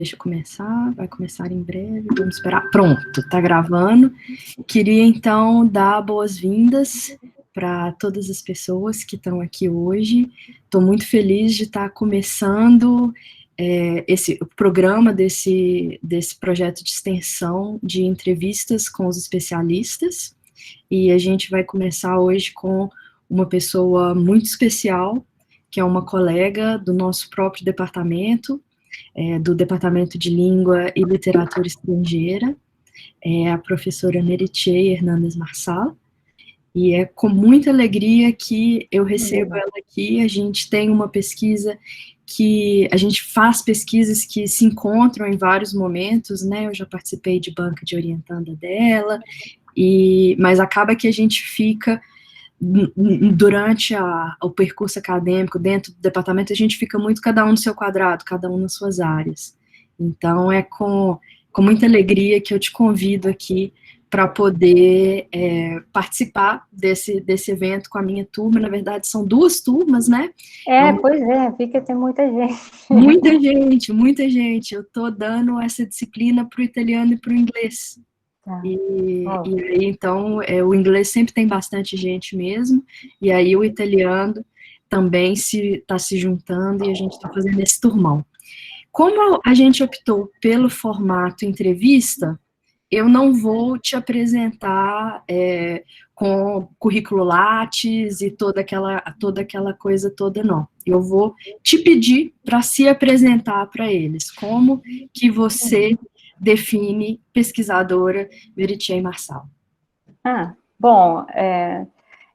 Deixa eu começar, vai começar em breve, vamos esperar. Pronto, tá gravando. Queria, então, dar boas-vindas para todas as pessoas que estão aqui hoje. Estou muito feliz de estar começando esse programa desse projeto de extensão de entrevistas com os especialistas. E a gente vai começar hoje com uma pessoa muito especial, que é uma colega do nosso próprio departamento, do Departamento de Língua e Literatura Estrangeira, a professora Meritxell Hernández Marçal, e é com muita alegria que eu recebo ela aqui. A gente tem uma pesquisa que a gente faz pesquisas que se encontram em vários momentos, né? Eu já participei de banca de orientanda dela, mas acaba que a gente fica durante o percurso acadêmico, dentro do departamento, a gente fica muito cada um no seu quadrado, cada um nas suas áreas. Então, é com muita alegria que eu te convido aqui para poder participar desse evento com a minha turma. Na verdade, são duas turmas, né? Pois é, vi que tem muita gente. Muita gente, muita gente. Eu estou dando essa disciplina para o italiano e para o inglês. Tá. E aí, então, o inglês sempre tem bastante gente mesmo, e aí o italiano também está se juntando, e a gente está fazendo esse turmão. Como a gente optou pelo formato entrevista, eu não vou te apresentar com currículo Lattes e toda aquela coisa toda, não. Eu vou te pedir para se apresentar para eles. Como que você define pesquisadora Meritxell Marçal? Bom,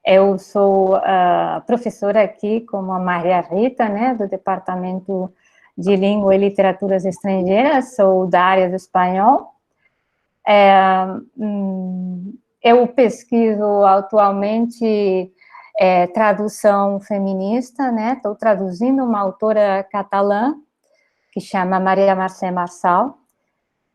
eu sou professora aqui, como a Maria Rita, né, do Departamento de Língua e Literaturas Estrangeiras, sou da área do espanhol. Eu pesquiso atualmente tradução feminista, né, estou traduzindo uma autora catalã, que chama Maria Mercè Marçal.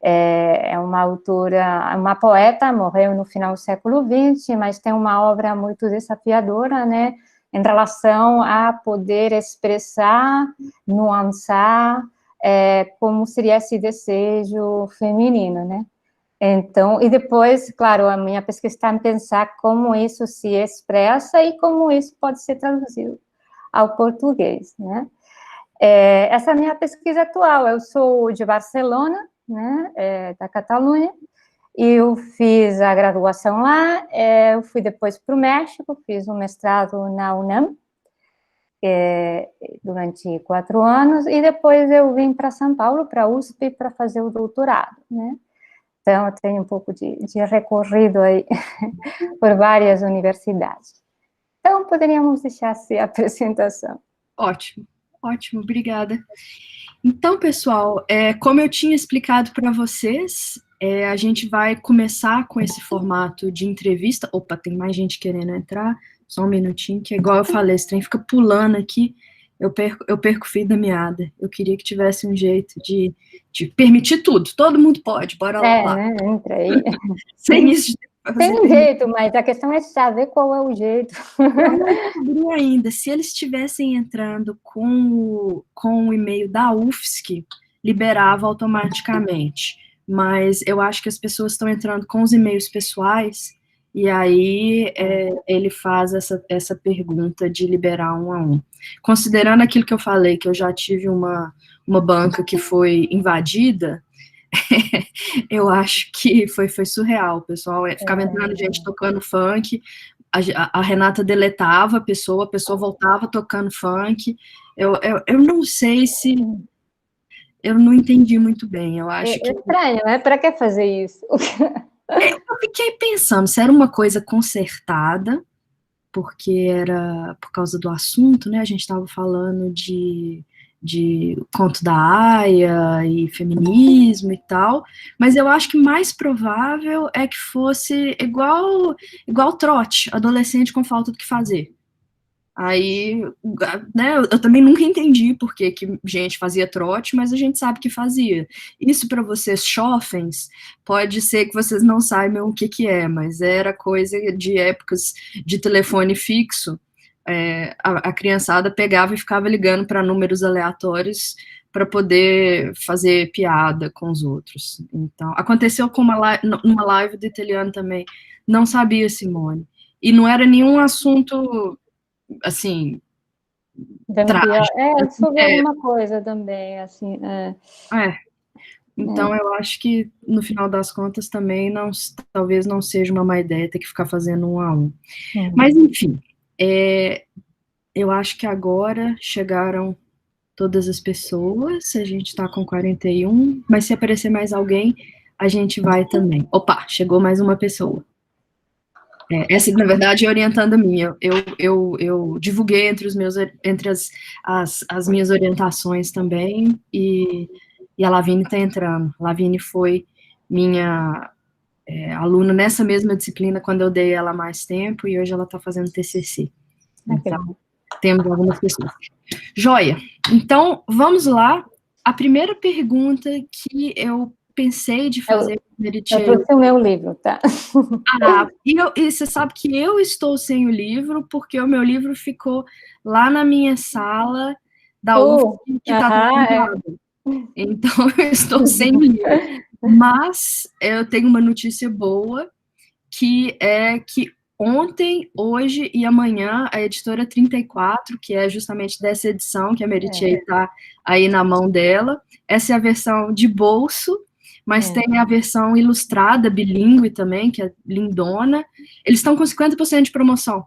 É uma autora, uma poeta, morreu no final do século XX, mas tem uma obra muito desafiadora, né, em relação a poder expressar, nuançar como seria esse desejo feminino, né. Então, e depois, claro, a minha pesquisa está em pensar como isso se expressa e como isso pode ser traduzido ao português, né. Essa é a minha pesquisa atual. Eu sou de Barcelona, né, da Catalunha, e eu fiz a graduação lá, eu fui depois para o México, fiz um mestrado na UNAM, durante 4 anos, e depois eu vim para São Paulo, para a USP, para fazer o doutorado, né. Então, eu tenho um pouco de recorrido aí por várias universidades. Então, poderíamos deixar assim a apresentação. Ótimo, ótimo, obrigada. Então, pessoal, como eu tinha explicado para vocês, a gente vai começar com esse formato de entrevista. Opa, tem mais gente querendo entrar, só um minutinho, que é igual eu falei, esse trem fica pulando aqui, eu perco o fio da meada. Eu queria que tivesse um jeito de permitir tudo, todo mundo pode, bora lá. Né, entra aí. Sem isso. Tem um jeito, mas a questão é saber qual é o jeito. Eu não descobri ainda. Se eles estivessem entrando com o e-mail da UFSC, liberava automaticamente. Mas eu acho que as pessoas estão entrando com os e-mails pessoais, e aí ele faz essa pergunta de liberar um a um. Considerando aquilo que eu falei, que eu já tive uma banca que foi invadida, eu acho que foi surreal. O pessoal ficava entrando gente tocando funk, a Renata deletava a pessoa voltava tocando funk. Eu não sei se... Eu não entendi muito bem, eu acho que... É estranho, né? Para que fazer isso? Eu fiquei pensando se era uma coisa consertada, porque era por causa do assunto, né? A gente estava falando de conto da Aya e feminismo e tal, mas eu acho que mais provável é que fosse igual trote, adolescente com falta do que fazer. Aí, né, eu também nunca entendi por que gente fazia trote, mas a gente sabe que fazia. Isso para vocês jovens, pode ser que vocês não saibam o que é, mas era coisa de épocas de telefone fixo, a criançada pegava e ficava ligando para números aleatórios para poder fazer piada com os outros. Então, aconteceu com numa live do italiano também. Não sabia, Simone. E não era nenhum assunto, assim, trágico. Sobre alguma coisa também, assim. Então, eu acho que, no final das contas, também talvez não seja uma má ideia ter que ficar fazendo 1 a 1. Mas, enfim, eu acho que agora chegaram todas as pessoas, a gente está com 41, mas se aparecer mais alguém, a gente vai também. Opa, chegou mais uma pessoa. Essa, na verdade, é orientando a minha. Eu divulguei entre as minhas orientações também, e a Lavínia está entrando. A Lavínia foi minha aluna nessa mesma disciplina quando eu dei ela mais tempo, e hoje ela está fazendo TCC. Então, temos algumas pessoas. Joia. Então, vamos lá. A primeira pergunta que eu pensei de fazer com o Eu trouxe o meu livro, tá? E você sabe que eu estou sem o livro, porque o meu livro ficou lá na minha sala da UFSC, que está trancado. Então, eu estou sem o livro. Mas eu tenho uma notícia boa, que é que ontem, hoje e amanhã, a editora 34, que é justamente dessa edição, que a Meritxell está aí na mão dela, essa é a versão de bolso, mas tem a versão ilustrada, bilíngue também, que é lindona. Eles estão com 50% de promoção.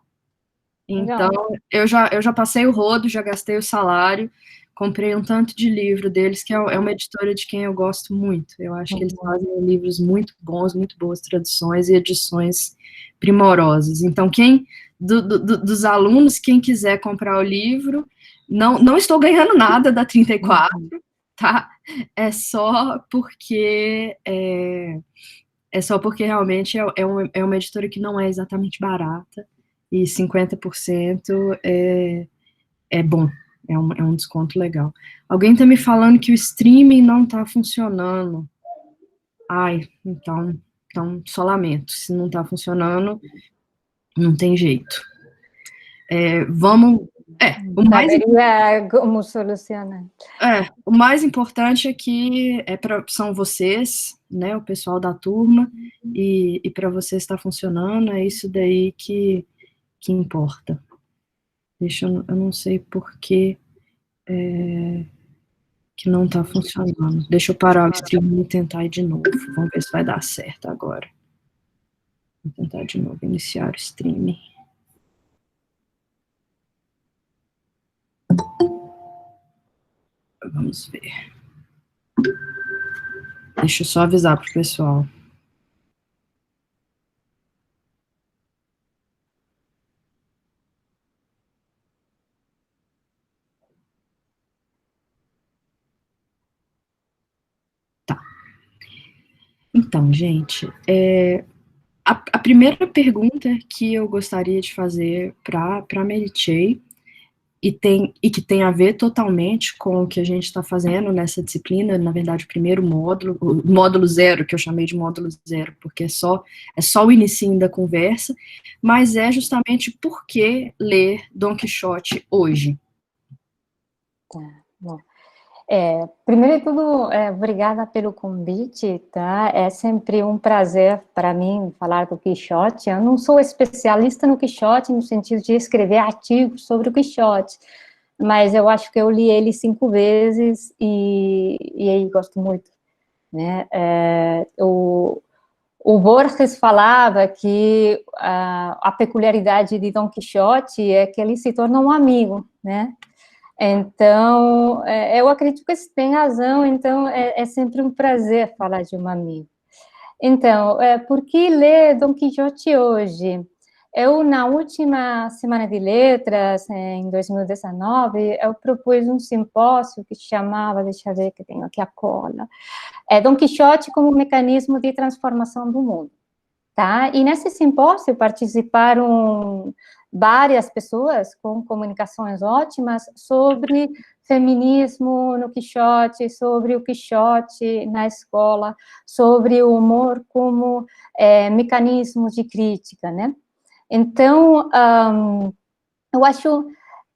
Então, eu já passei o rodo, já gastei o salário, comprei um tanto de livro deles, que é uma editora de quem eu gosto muito. Eu acho que eles fazem livros muito bons, muito boas traduções e edições primorosas. Então, dos alunos, quem quiser comprar o livro, não estou ganhando nada da 34, tá? É só porque realmente é uma editora que não é exatamente barata, e 50% é bom, é um desconto legal. Alguém está me falando que o streaming não está funcionando. Então só lamento. Se não está funcionando, não tem jeito. Como solucionar. O mais importante é que são vocês, né, o pessoal da turma, e para vocês está funcionando, é isso daí que importa. Eu não sei por que não está funcionando. Deixa eu parar o stream e tentar ir de novo. Vamos ver se vai dar certo agora. Vou tentar de novo iniciar o stream. Vamos ver. Deixa eu só avisar pro pessoal. Tá. Então, gente, a primeira pergunta que eu gostaria de fazer para a Meritxell, e que tem a ver totalmente com o que a gente está fazendo nessa disciplina, na verdade, o primeiro módulo, o módulo 0, que eu chamei de módulo 0, porque é só o início da conversa, mas é justamente por que ler Dom Quixote hoje. Tá, bom. Primeiro de tudo, obrigada pelo convite, tá? É sempre um prazer para mim falar do Quixote. Eu não sou especialista no Quixote no sentido de escrever artigos sobre o Quixote, mas eu acho que eu li ele 5 vezes e aí gosto muito, né? O Borges falava que a peculiaridade de Dom Quixote é que ele se torna um amigo, né? Então, eu acredito que você tem razão, então é sempre um prazer falar de um amigo. Então, por que ler Dom Quixote hoje? Eu, na última Semana de Letras, em 2019, eu propus um simpósio que chamava, deixa eu ver que tenho aqui a cola, Dom Quixote como mecanismo de transformação do mundo. Tá? E nesse simpósio participaram várias pessoas com comunicações ótimas sobre feminismo no Quixote, sobre o Quixote na escola, sobre o humor como mecanismo de crítica, né? Então, eu acho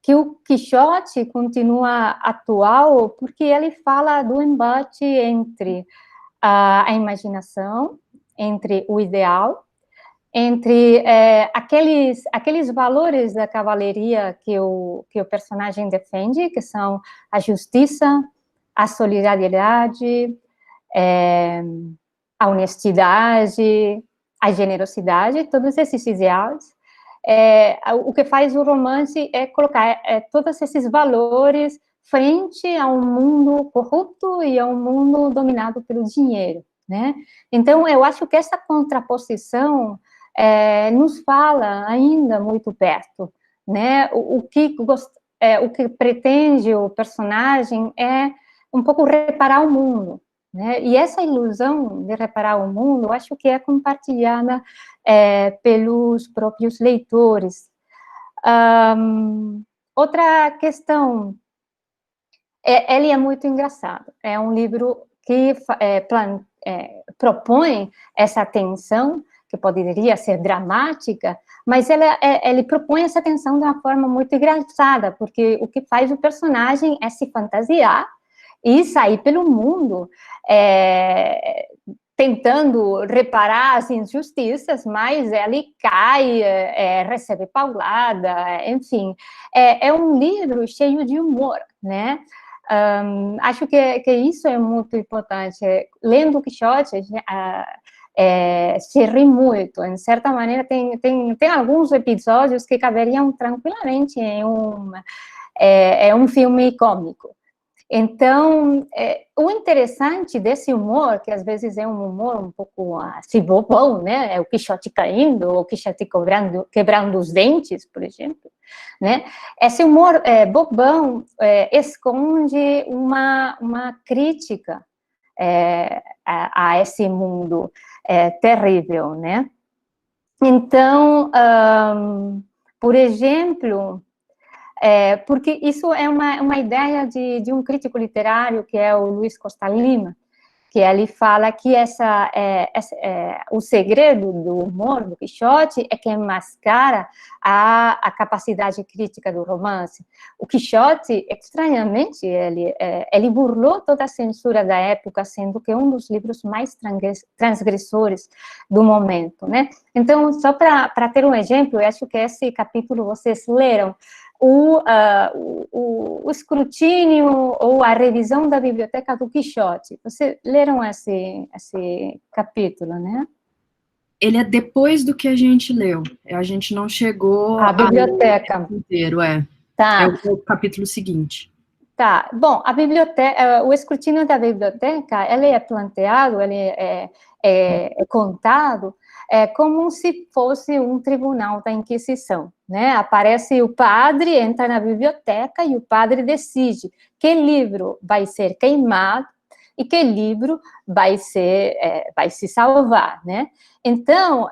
que o Quixote continua atual porque ele fala do embate entre a imaginação, entre o ideal, entre aqueles valores da cavalaria que o personagem defende, que são a justiça, a solidariedade, a honestidade, a generosidade, todos esses ideais. O que faz o romance é colocar todos esses valores frente a um mundo corrupto e a um mundo dominado pelo dinheiro, né? Então, eu acho que essa contraposição nos fala ainda muito perto, né? O que pretende o personagem é um pouco reparar o mundo, né? E essa ilusão de reparar o mundo, eu acho que é compartilhada pelos próprios leitores. Outra questão, ele é muito engraçado, é um livro que propõe essa tensão, que poderia ser dramática, mas ele propõe essa tensão de uma forma muito engraçada, porque o que faz o personagem é se fantasiar e sair pelo mundo tentando reparar as injustiças, mas ele cai, recebe paulada, enfim. É um livro cheio de humor, né? Acho que isso é muito importante. Lendo o Quixote, se ri muito. Em certa maneira, tem alguns episódios que caberiam tranquilamente em um filme cômico. Então, o interessante desse humor, que às vezes é um humor um pouco assim, bobão, né? É o Quixote caindo, o Quixote quebrando os dentes, por exemplo, né? Esse humor bobão esconde uma crítica a esse mundo terrível, né? Então, por exemplo, porque isso é uma ideia de um crítico literário, que é o Luiz Costa Lima, que ele fala que o segredo do humor do Quixote é que mascara a capacidade crítica do romance. O Quixote, estranhamente, ele burlou toda a censura da época, sendo que é um dos livros mais transgressores do momento, né? Então, só para ter um exemplo, eu acho que esse capítulo vocês leram, o escrutínio ou a revisão da biblioteca do Quixote. Vocês leram esse capítulo, né? Ele é depois do que a gente leu. A gente não chegou a biblioteca inteiro, Tá. É o capítulo seguinte. Tá. Bom, a biblioteca, o escrutínio da biblioteca, ele é planteado, ele é contado como se fosse um tribunal da Inquisição, né? Aparece o padre, entra na biblioteca e o padre decide que livro vai ser queimado e que livro vai se salvar, né? Então,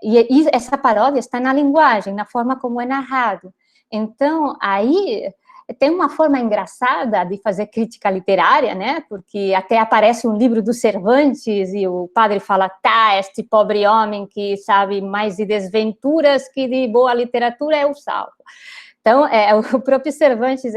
e essa paródia está na linguagem, na forma como é narrado. Então, aí tem uma forma engraçada de fazer crítica literária, né? Porque até aparece um livro do Cervantes e o padre fala, tá, este pobre homem que sabe mais de desventuras que de boa literatura é o salvo. Então, o próprio Cervantes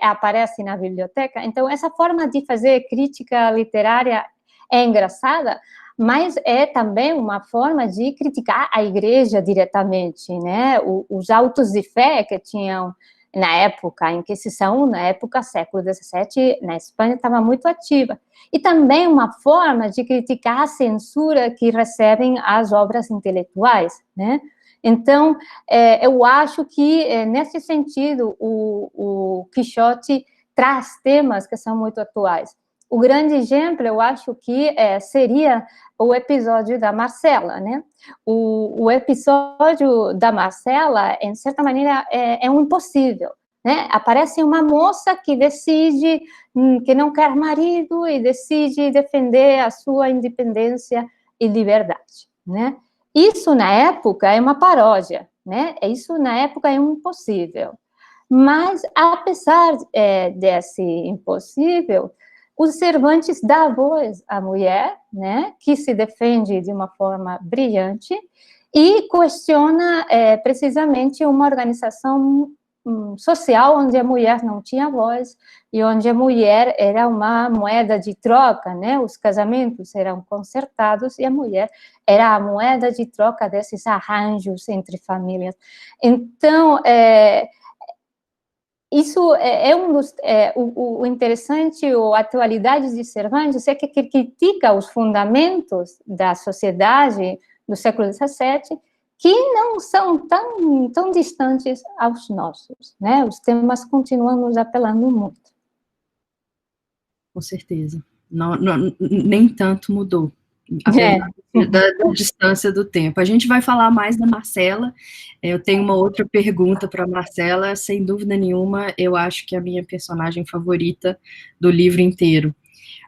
aparece na biblioteca. Então, essa forma de fazer crítica literária é engraçada, mas é também uma forma de criticar a igreja diretamente, né? Os autos de fé que tinham na época, a Inquisição, na época, século XVII, na Espanha, estava muito ativa. E também uma forma de criticar a censura que recebem as obras intelectuais, né? Então, eu acho que, nesse sentido, o Quixote traz temas que são muito atuais. O grande exemplo, eu acho que seria o episódio da Marcela, né? O episódio da Marcela, em certa maneira, é um impossível, né? Aparece uma moça que decide que não quer marido e decide defender a sua independência e liberdade, né? Isso, na época, é uma paródia, né? Isso, na época, é um impossível. Mas, apesar desse impossível, o Cervantes dá voz à mulher, né, que se defende de uma forma brilhante, e questiona precisamente uma organização social onde a mulher não tinha voz e onde a mulher era uma moeda de troca, né? Os casamentos eram concertados e a mulher era a moeda de troca desses arranjos entre famílias. Então, isso é um dos... o interessante, a atualidade de Cervantes é que critica os fundamentos da sociedade do século XVII, que não são tão distantes aos nossos, né? Os temas continuam nos apelando muito. Com certeza. Nem tanto mudou, apesar da distância do tempo. A gente vai falar mais da Marcela. Eu tenho uma outra pergunta para a Marcela. Sem dúvida nenhuma, eu acho que é a minha personagem favorita do livro inteiro.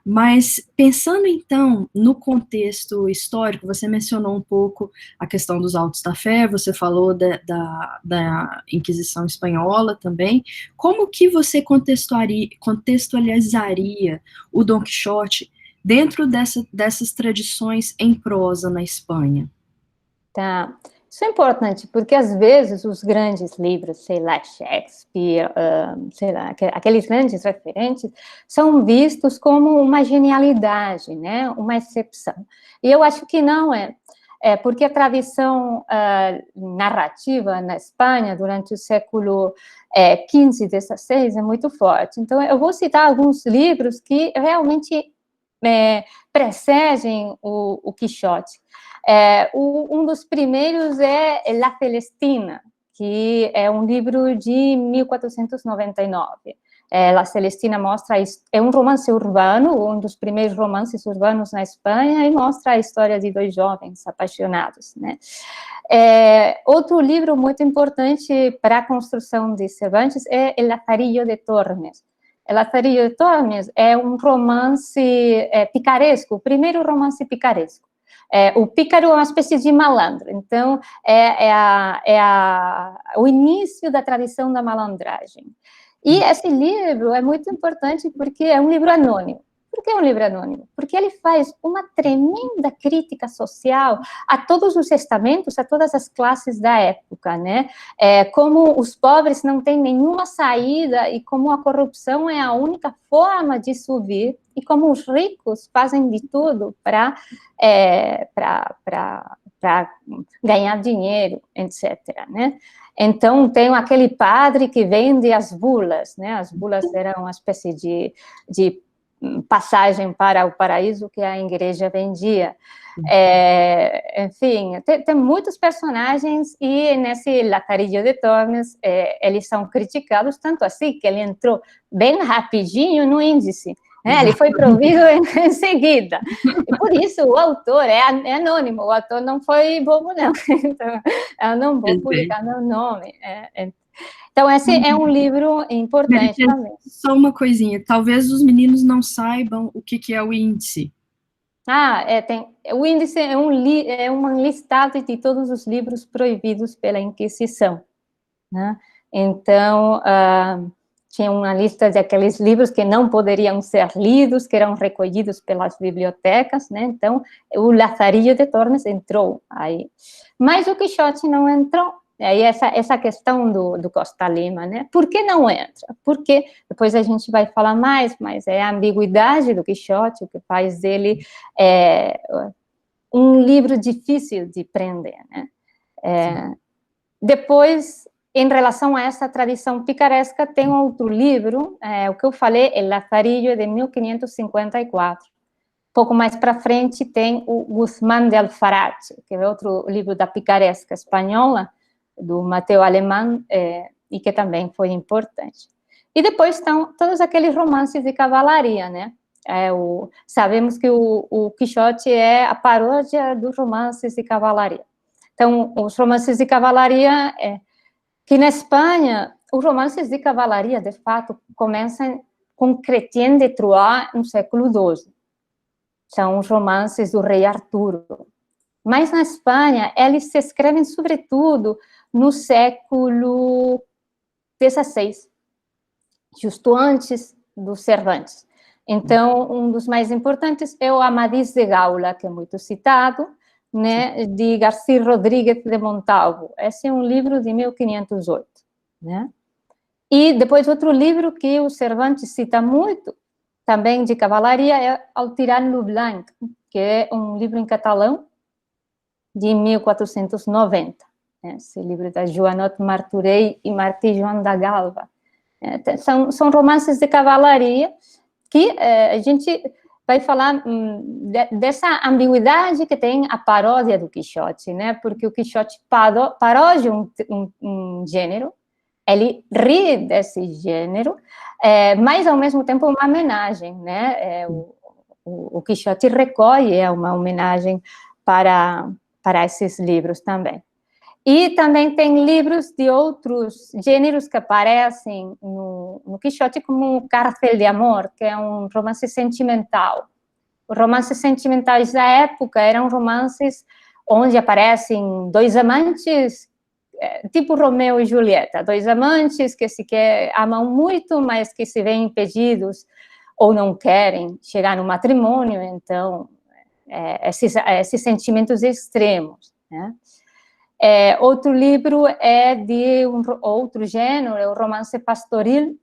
Mas, pensando, então, no contexto histórico, você mencionou um pouco a questão dos autos da fé, você falou da Inquisição Espanhola também. Como que você contextualizaria o Dom Quixote dentro dessas tradições em prosa na Espanha? Tá. Isso é importante, porque às vezes os grandes livros, sei lá, Shakespeare, sei lá, aqueles grandes referentes, são vistos como uma genialidade, né? Uma exceção. E eu acho que não é. Porque a tradição narrativa na Espanha, durante o século XV e XVI, é muito forte. Então, eu vou citar alguns livros que realmente precedem o Quixote. Um dos primeiros é La Celestina, que é um livro de 1499. La Celestina é um romance urbano, um dos primeiros romances urbanos na Espanha, e mostra a história de dois jovens apaixonados, né? Outro livro muito importante para a construção de Cervantes é El Lazarillo de Tormes. El Lazarillo de Tormes é um romance picaresco, o primeiro romance picaresco. O pícaro é uma espécie de malandro, então o início da tradição da malandragem. E esse livro é muito importante porque é um livro anônimo. Por que é um livro anônimo? Porque ele faz uma tremenda crítica social a todos os estamentos, a todas as classes da época, né? Como os pobres não têm nenhuma saída e como a corrupção é a única forma de subir e como os ricos fazem de tudo para ganhar dinheiro, etc., né? Então, tem aquele padre que vende as bulas, né? As bulas eram uma espécie de passagem para o paraíso que a igreja vendia. Enfim, tem muitos personagens e nesse Lazarillo de Tormes eles são criticados, tanto assim que ele entrou bem rapidinho no índice. Ele foi provido em seguida. E por isso o autor é anônimo, o autor não foi bobo, não. Então, eu não vou publicar meu nome. Então, esse é um livro importante também. Só uma coisinha, talvez os meninos não saibam o que é o índice. O índice é uma listagem de todos os livros proibidos pela Inquisição, né? Então, tinha uma lista de aqueles livros que não poderiam ser lidos, que eram recolhidos pelas bibliotecas, né? Então, o Lazarillo de Tormes entrou aí. Mas o Quixote não entrou. E aí essa questão do Costa Lima, né? Por que não entra? Porque, depois a gente vai falar mais, mas é a ambiguidade do Quixote, o que faz dele um livro difícil de prender, né? Depois, em relação a essa tradição picaresca, tem outro livro, o que eu falei, El Lazarillo, de 1554. Pouco mais para frente tem o Guzmán de Alfarate, que é outro livro da picaresca espanhola, do Mateu Alemán, e que também foi importante. E depois estão todos aqueles romances de cavalaria, né? Sabemos que o Quixote é a paródia dos romances de cavalaria. Então, os romances de cavalaria, que na Espanha, os romances de cavalaria, de fato, começam com Chrétien de Troyes no século XII. São os romances do rei Arturo. Mas na Espanha, eles se escrevem, sobretudo, no século XVI, justo antes do Cervantes. Então, um dos mais importantes é o Amadís de Gaula, que é muito citado, né, de García Rodríguez de Montalvo. Esse é um livro de 1508, né? E depois outro livro que o Cervantes cita muito, também de cavalaria, é Al Tirano Blanc, que é um livro em catalão de 1490. Esse livro da Joanot Martorell e Martí Joan da Galva. São romances de cavalaria que a gente vai falar dessa ambiguidade que tem a paródia do Quixote, né? Porque o Quixote paródia um gênero, ele ri desse gênero, mas ao mesmo tempo uma homenagem, né? O Quixote recolhe uma homenagem para esses livros também. E também tem livros de outros gêneros que aparecem no Quixote, como o Cárcel de Amor, que é um romance sentimental. Os romances sentimentais da época eram romances onde aparecem dois amantes, tipo Romeu e Julieta, dois amantes que se amam muito, mas que se veem impedidos ou não querem chegar no matrimônio, então, esses sentimentos extremos, né? Outro livro é de outro gênero, é o romance pastoril,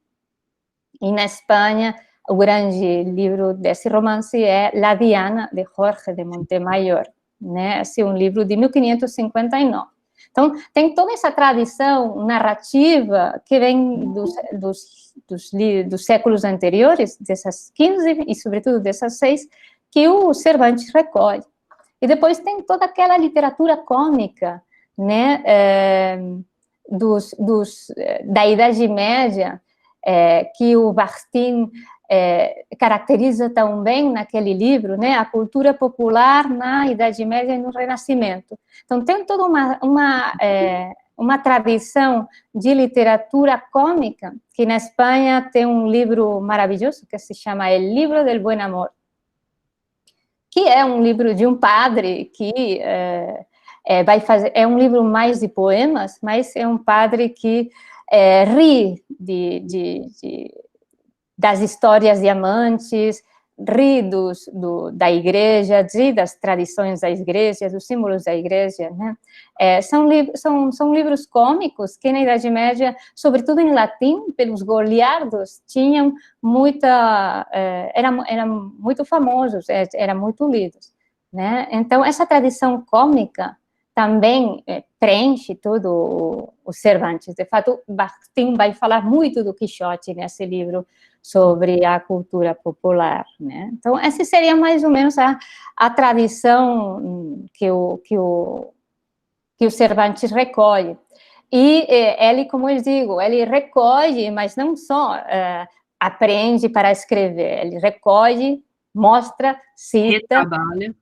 e na Espanha o grande livro desse romance é La Diana, de Jorge de Montemayor, né? Esse é um livro de 1559. Então, tem toda essa tradição narrativa que vem dos séculos anteriores, dessas 15 e, sobretudo, dessas 6, que o Cervantes recolhe. E depois tem toda aquela literatura cômica, né, da Idade Média, que o Bakhtin caracteriza tão bem naquele livro, né, a cultura popular na Idade Média e no Renascimento. Então, tem toda uma tradição de literatura cômica, que na Espanha tem um livro maravilhoso que se chama El Libro del Buen Amor, que é um livro de um padre que é um livro mais de poemas, mas é um padre que ri das histórias de amantes, ri da igreja, ri das tradições da igreja, dos símbolos da igreja, né? São livros cômicos que na Idade Média, sobretudo em latim, pelos goliardos, tinham eram muito famosos, eram muito lidos, né? Então, essa tradição cômica também preenche todo o Cervantes. De fato, Bakhtin vai falar muito do Quixote nesse livro sobre a cultura popular, né? Então, essa seria mais ou menos a tradição que o Cervantes recolhe. E ele, como eu digo, ele recolhe, mas não só aprende para escrever, ele recolhe, mostra, cita, retrabalha.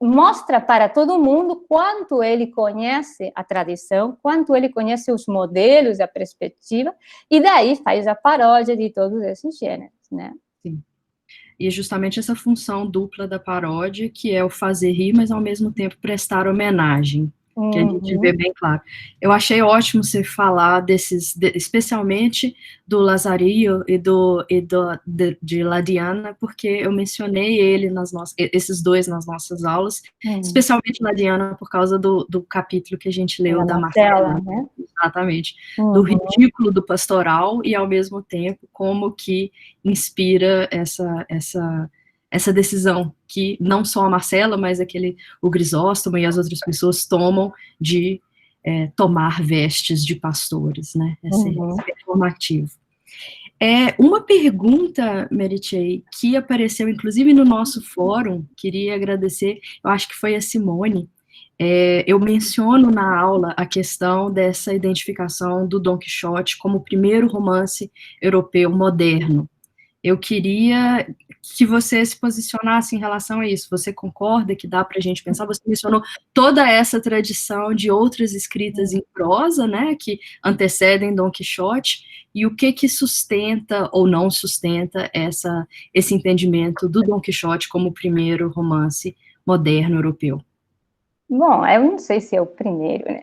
Mostra para todo mundo quanto ele conhece a tradição, quanto ele conhece os modelos, a perspectiva, e daí faz a paródia de todos esses gêneros, né? Sim. E justamente essa função dupla da paródia, que é o fazer rir, mas ao mesmo tempo prestar homenagem, que a gente vê bem claro. Eu achei ótimo você falar especialmente do Lazarillo e de La Diana, porque eu mencionei esses dois nas nossas aulas, especialmente La Diana por causa do capítulo que a gente leu da Marcela, né? Exatamente, do ridículo do pastoral e ao mesmo tempo como que inspira essa decisão que não só a Marcela, mas o Grisóstomo e as outras pessoas tomam de tomar vestes de pastores, né? Esse é formativo. Uma pergunta, Meritxell, que apareceu inclusive no nosso fórum, queria agradecer, eu acho que foi a Simone, eu menciono na aula a questão dessa identificação do Dom Quixote como o primeiro romance europeu moderno. Eu queria que você se posicionasse em relação a isso. Você concorda que dá para a gente pensar? Você mencionou toda essa tradição de outras escritas em prosa, né, que antecedem Dom Quixote, e o que sustenta ou não sustenta esse entendimento do Dom Quixote como o primeiro romance moderno europeu? Bom, eu não sei se é o primeiro, né?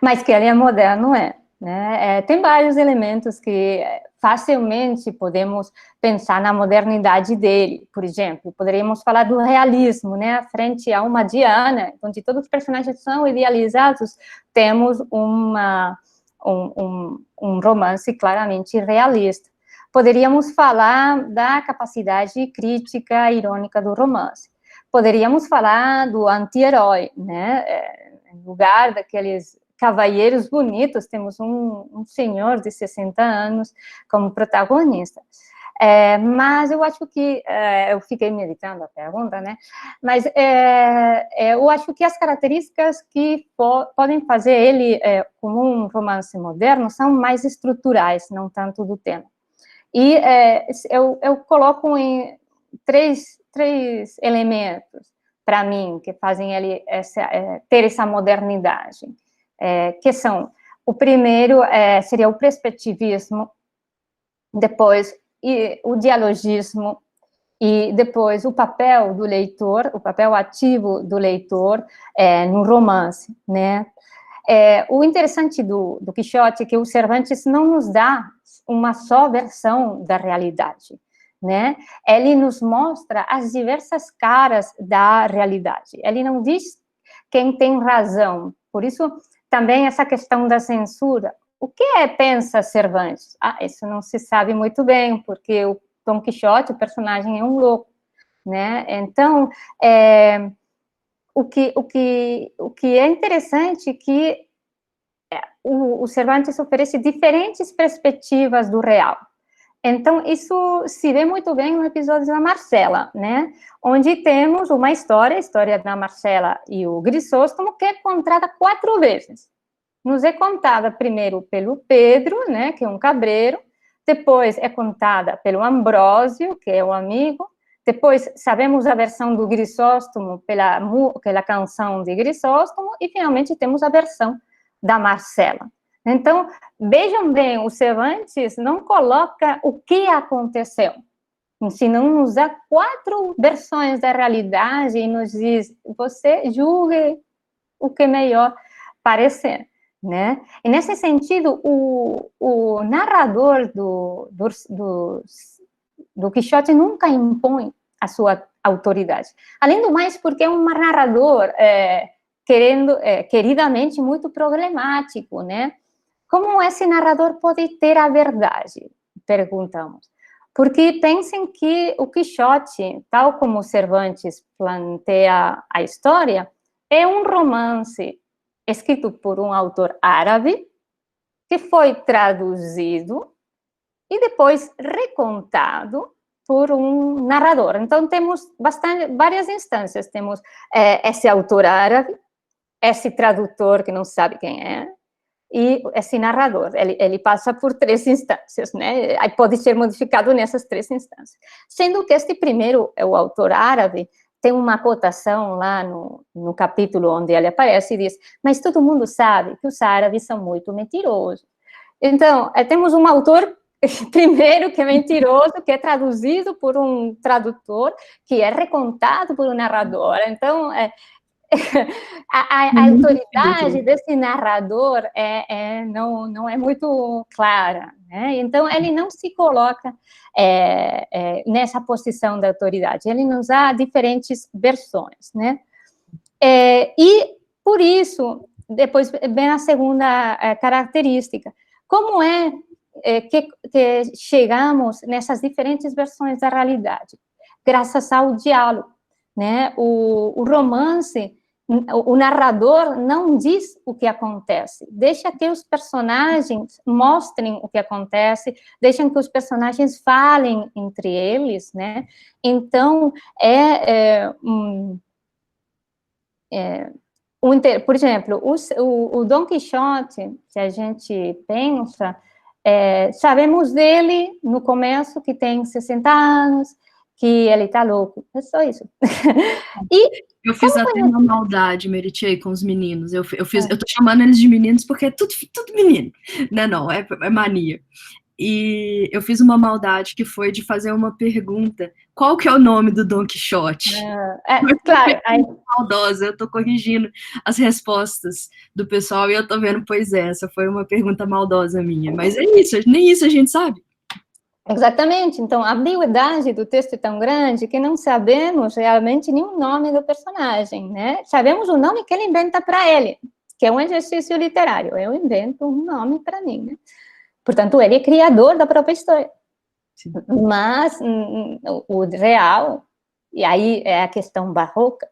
Mas que ele é moderno, né? Tem vários elementos que facilmente podemos pensar na modernidade dele, por exemplo. Poderíamos falar do realismo, né? Frente a uma Diana, onde todos os personagens são idealizados, temos um romance claramente realista. Poderíamos falar da capacidade crítica e irônica do romance. Poderíamos falar do anti-herói, né? Em lugar daqueles cavalheiros bonitos, temos um senhor de 60 anos como protagonista. Mas eu acho que, eu fiquei meditando a pergunta, né? Mas eu acho que as características que podem fazer ele como um romance moderno são mais estruturais, não tanto do tema. E eu coloco em três elementos, para mim, que fazem ele ter essa modernidade. Que são, o primeiro seria o perspectivismo, depois o dialogismo, e depois o papel do leitor, o papel ativo do leitor no romance, né? O interessante do Quixote é que o Cervantes não nos dá uma só versão da realidade, né? Ele nos mostra as diversas caras da realidade. Ele não diz quem tem razão. Por isso, também essa questão da censura. O que pensa Cervantes? Isso não se sabe muito bem, porque o Dom Quixote, o personagem, é um louco, né? Então, o que é interessante é que o Cervantes oferece diferentes perspectivas do real. Então, isso se vê muito bem no episódio da Marcela, né? Onde temos uma história, a história da Marcela e o Grisóstomo, que é contada 4 vezes. Nos é contada primeiro pelo Pedro, né, que é um cabreiro, depois é contada pelo Ambrósio, que é um amigo, depois sabemos a versão do Grisóstomo pela canção de Grisóstomo, e finalmente temos a versão da Marcela. Então, vejam bem, o Cervantes não coloca o que aconteceu, senão nos dá 4 versões da realidade e nos diz, você julgue o que melhor parecer, né? E nesse sentido, o narrador do Quixote nunca impõe a sua autoridade. Além do mais, porque é um narrador queridamente muito problemático, né? Como esse narrador pode ter a verdade? Perguntamos. Porque pensem que o Quixote, tal como Cervantes planteia a história, é um romance escrito por um autor árabe, que foi traduzido e depois recontado por um narrador. Então, temos várias instâncias. Temos esse autor árabe, esse tradutor que não sabe quem é, e esse narrador, ele passa por 3 instâncias, né? Aí pode ser modificado nessas 3 instâncias. Sendo que este primeiro, o autor árabe, tem uma cotação lá no capítulo onde ele aparece e diz, mas todo mundo sabe que os árabes são muito mentirosos. Então, temos um autor, primeiro, que é mentiroso, que é traduzido por um tradutor, que é recontado por um narrador. Então, a autoridade desse narrador não é muito clara, né? Então, ele não se coloca nessa posição da autoridade, ele nos dá diferentes versões, né? E, por isso, depois vem a segunda característica, como que chegamos nessas diferentes versões da realidade? Graças ao diálogo, né? O romance, o narrador não diz o que acontece, deixa que os personagens mostrem o que acontece, deixam que os personagens falem entre eles, né? Então, por exemplo, o Dom Quixote, se a gente pensa, sabemos dele no começo que tem 60 anos, que ele tá louco, é só isso. Eu fiz até uma maldade, Meritei, com os meninos. Eu tô chamando eles de meninos porque é tudo menino, né? Não, é mania. E eu fiz uma maldade que foi de fazer uma pergunta: qual que é o nome do Dom Quixote? Claro. Maldosa, eu tô corrigindo as respostas do pessoal e eu tô vendo, pois essa foi uma pergunta maldosa minha. Mas é isso, nem isso a gente sabe. Exatamente, então a ambiguidade do texto é tão grande que não sabemos realmente nenhum nome do personagem, né? Sabemos o nome que ele inventa para ele, que é um exercício literário, eu invento um nome para mim, né? Portanto, ele é criador da própria história. Sim. Mas o real, e aí é a questão barroca,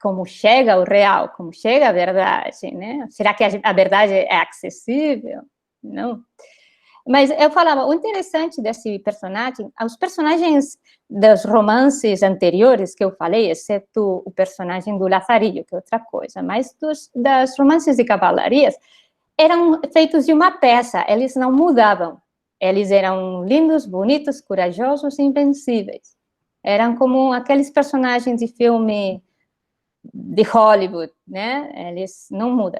como chega o real, como chega a verdade, né? Será que a verdade é acessível? Não. Mas eu falava, o interessante desse personagem, os personagens dos romances anteriores que eu falei, exceto o personagem do Lazarillo, que é outra coisa, mas das romances de cavalarias, eram feitos de uma peça, eles não mudavam. Eles eram lindos, bonitos, corajosos e invencíveis. Eram como aqueles personagens de filme de Hollywood, né? Eles não mudam.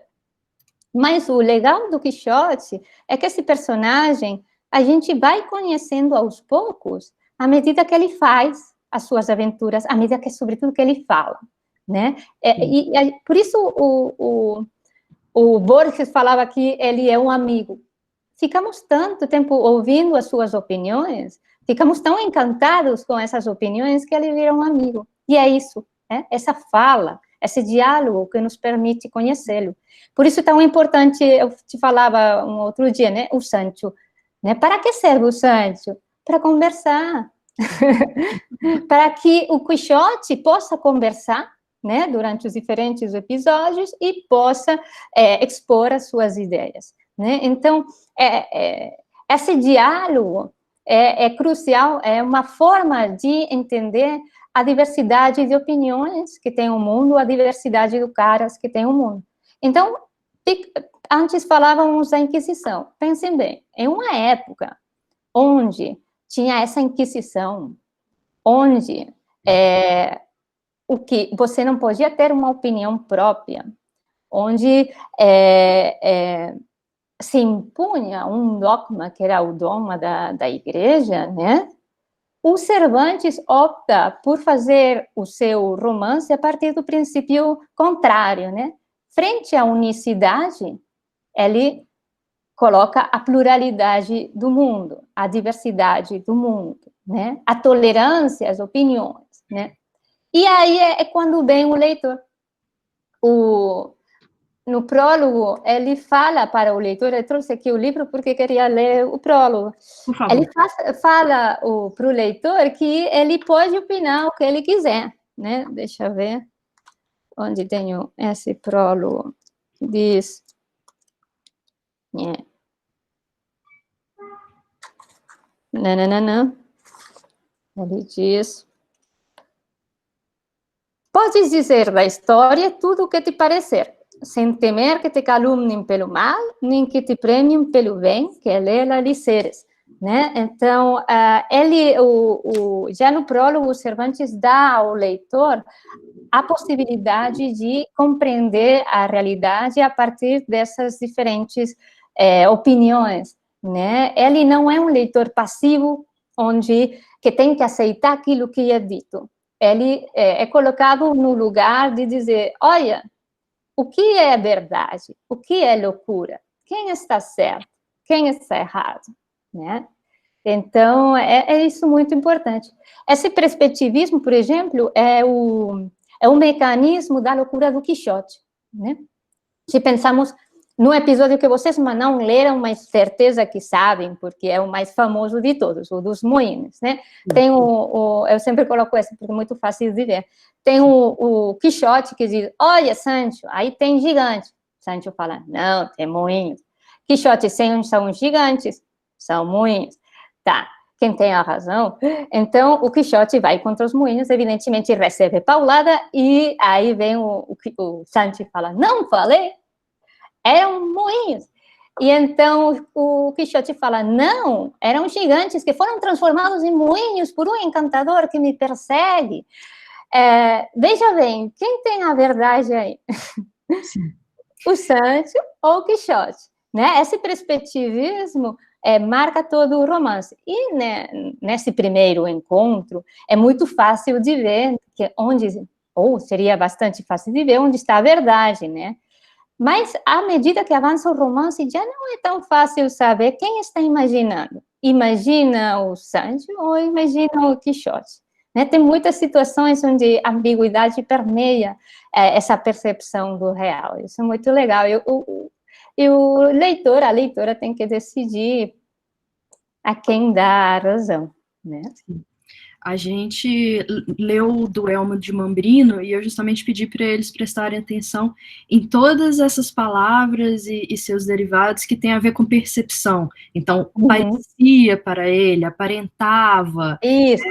Mas o legal do Quixote é que esse personagem a gente vai conhecendo aos poucos à medida que ele faz as suas aventuras, à medida que, sobretudo, que ele fala, né? Por isso o Borges falava que ele é um amigo. Ficamos tanto tempo ouvindo as suas opiniões, ficamos tão encantados com essas opiniões que ele vira um amigo. E é isso, né? Essa fala, esse diálogo que nos permite conhecê-lo. Por isso é tão importante, eu te falava um outro dia, né? O Sancho. Né? Para que serve o Sancho? Para conversar. Para que o Quixote possa conversar, né, durante os diferentes episódios e possa expor as suas ideias. Né? Então, esse diálogo é crucial, é uma forma de entender a diversidade de opiniões que tem o mundo, a diversidade de caras que tem o mundo. Então, antes falávamos da Inquisição. Pensem bem, em uma época onde tinha essa Inquisição, onde o que você não podia ter uma opinião própria, onde se impunha um dogma, que era o dogma da igreja, né? O Cervantes opta por fazer o seu romance a partir do princípio contrário, né? Frente à unicidade, ele coloca a pluralidade do mundo, a diversidade do mundo, né? A tolerância às opiniões, né? E aí é quando vem o leitor. No prólogo, ele fala para o leitor, eu trouxe aqui o livro porque queria ler o prólogo. Por favor. Ele fala para o leitor que ele pode opinar o que ele quiser, né? Deixa eu ver onde tenho esse prólogo. Diz... Nananana. Ele diz... Podes dizer da história tudo o que te parecer, sem temer que te calumniem pelo mal, nem que te premiem pelo bem, que ela lhe seres. Né? Então, já no prólogo, o Cervantes dá ao leitor a possibilidade de compreender a realidade a partir dessas diferentes opiniões. Né? Ele não é um leitor passivo, que tem que aceitar aquilo que é dito. Ele é colocado no lugar de dizer, olha, o que é verdade? O que é loucura? Quem está certo? Quem está errado? Né? Então, é isso muito importante. Esse perspectivismo, por exemplo, é o mecanismo da loucura do Quixote. Né? Se pensamos no episódio que vocês não leram, mas certeza que sabem, porque é o mais famoso de todos, o dos moinhos, né? Tem eu sempre coloco esse, porque é muito fácil de ver. Tem o Quixote que diz, olha, Sancho, aí tem gigante. Sancho fala, não, tem moinhos. Quixote, são gigantes, são moinhos. Tá, quem tem a razão? Então, o Quixote vai contra os moinhos, evidentemente recebe paulada, e aí vem o Sancho e fala, não falei? Eram moinhos. E então o Quixote fala, não, eram gigantes que foram transformados em moinhos por um encantador que me persegue. Veja bem, quem tem a verdade aí? Sim. O Sancho ou o Quixote? Né? Esse perspectivismo marca todo o romance. E né, nesse primeiro encontro, é muito fácil de ver seria bastante fácil de ver onde está a verdade, né? Mas, à medida que avança o romance, já não é tão fácil saber quem está imaginando. imagina o Sancho ou imagina o Quixote. Né? Tem muitas situações onde a ambiguidade permeia essa percepção do real. Isso é muito legal. E o leitor, a leitora tem que decidir a quem dá a razão, né? A gente leu do Elmo de Mambrino e eu justamente pedi para eles prestarem atenção em todas essas palavras e seus derivados que têm a ver com percepção. Então, parecia para ele, aparentava. Isso.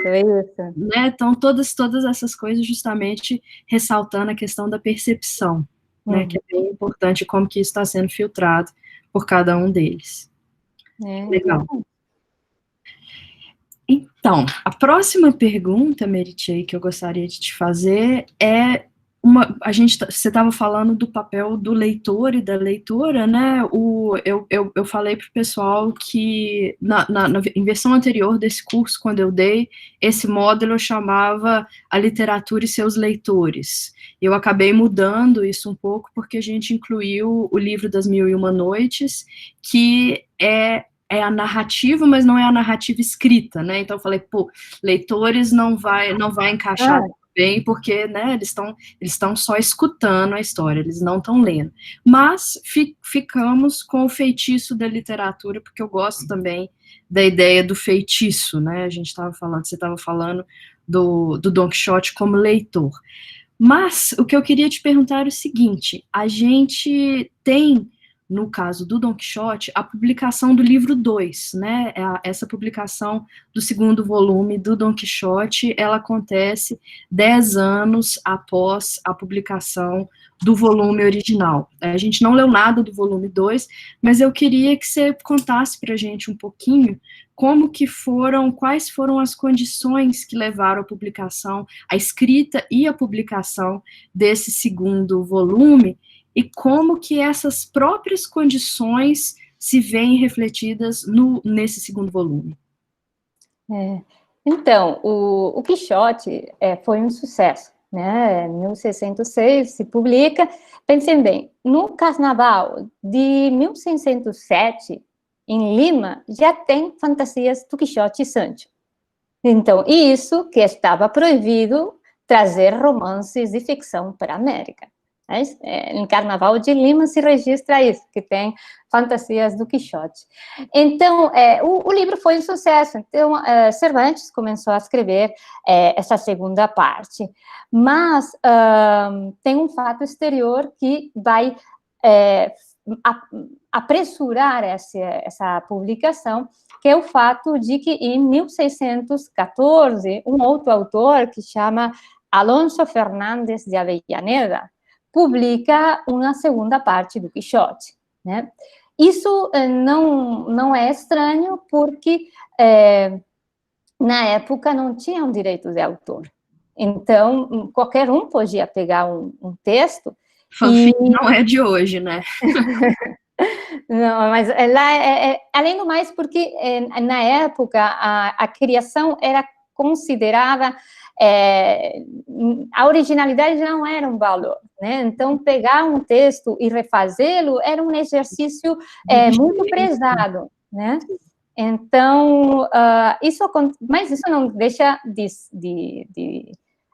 Né? Então, todas essas coisas justamente ressaltando a questão da percepção, né? Que é bem importante como que isso está sendo filtrado por cada um deles. Legal. Então, a próxima pergunta, Meritxell, que eu gostaria de te fazer é você estava falando do papel do leitor e da leitora, né? Eu falei para o pessoal que em versão anterior desse curso, quando eu dei, esse módulo eu chamava A Literatura e Seus Leitores. Eu acabei mudando isso um pouco porque a gente incluiu o livro das Mil e Uma Noites, que é a narrativa, mas não é a narrativa escrita, né? Então eu falei, leitores não vai encaixar bem, porque, né, eles estão só escutando a história, eles não estão lendo. Mas ficamos com o feitiço da literatura, porque eu gosto também da ideia do feitiço, né? Você estava falando do Don Quixote como leitor. Mas o que eu queria te perguntar era o seguinte: a gente tem, no caso do Don Quixote, a publicação do livro 2, né? Essa publicação do segundo volume do Don Quixote, ela acontece 10 anos após a publicação do volume original. A gente não leu nada do volume 2, mas eu queria que você contasse para a gente um pouquinho quais foram as condições que levaram à publicação, a escrita e a publicação desse segundo volume, e como que essas próprias condições se veem refletidas nesse segundo volume. Então, o Quixote foi um sucesso, né? Em 1606 se publica. Pensem bem, no Carnaval de 1607, em Lima, já tem fantasias do Quixote e Sancho. Então, isso que estava proibido trazer romances de ficção para a América. Em Carnaval de Lima se registra isso, que tem fantasias do Quixote. Então, o livro foi um sucesso. Então, Cervantes começou a escrever essa segunda parte. Mas tem um fato exterior que vai apressurar essa publicação, que é o fato de que em 1614, um outro autor que chama Alonso Fernández de Avellaneda publica uma segunda parte do Quixote, né? Isso não é estranho, porque na época não tinham direitos de autor. Então, qualquer um podia pegar um texto. Fanfic não é de hoje, né? Não, mas lá além do mais, porque na época a criação era considerada, a originalidade não era um valor, né? Então, pegar um texto e refazê-lo era um exercício muito prezado, né? Então, mas isso não deixa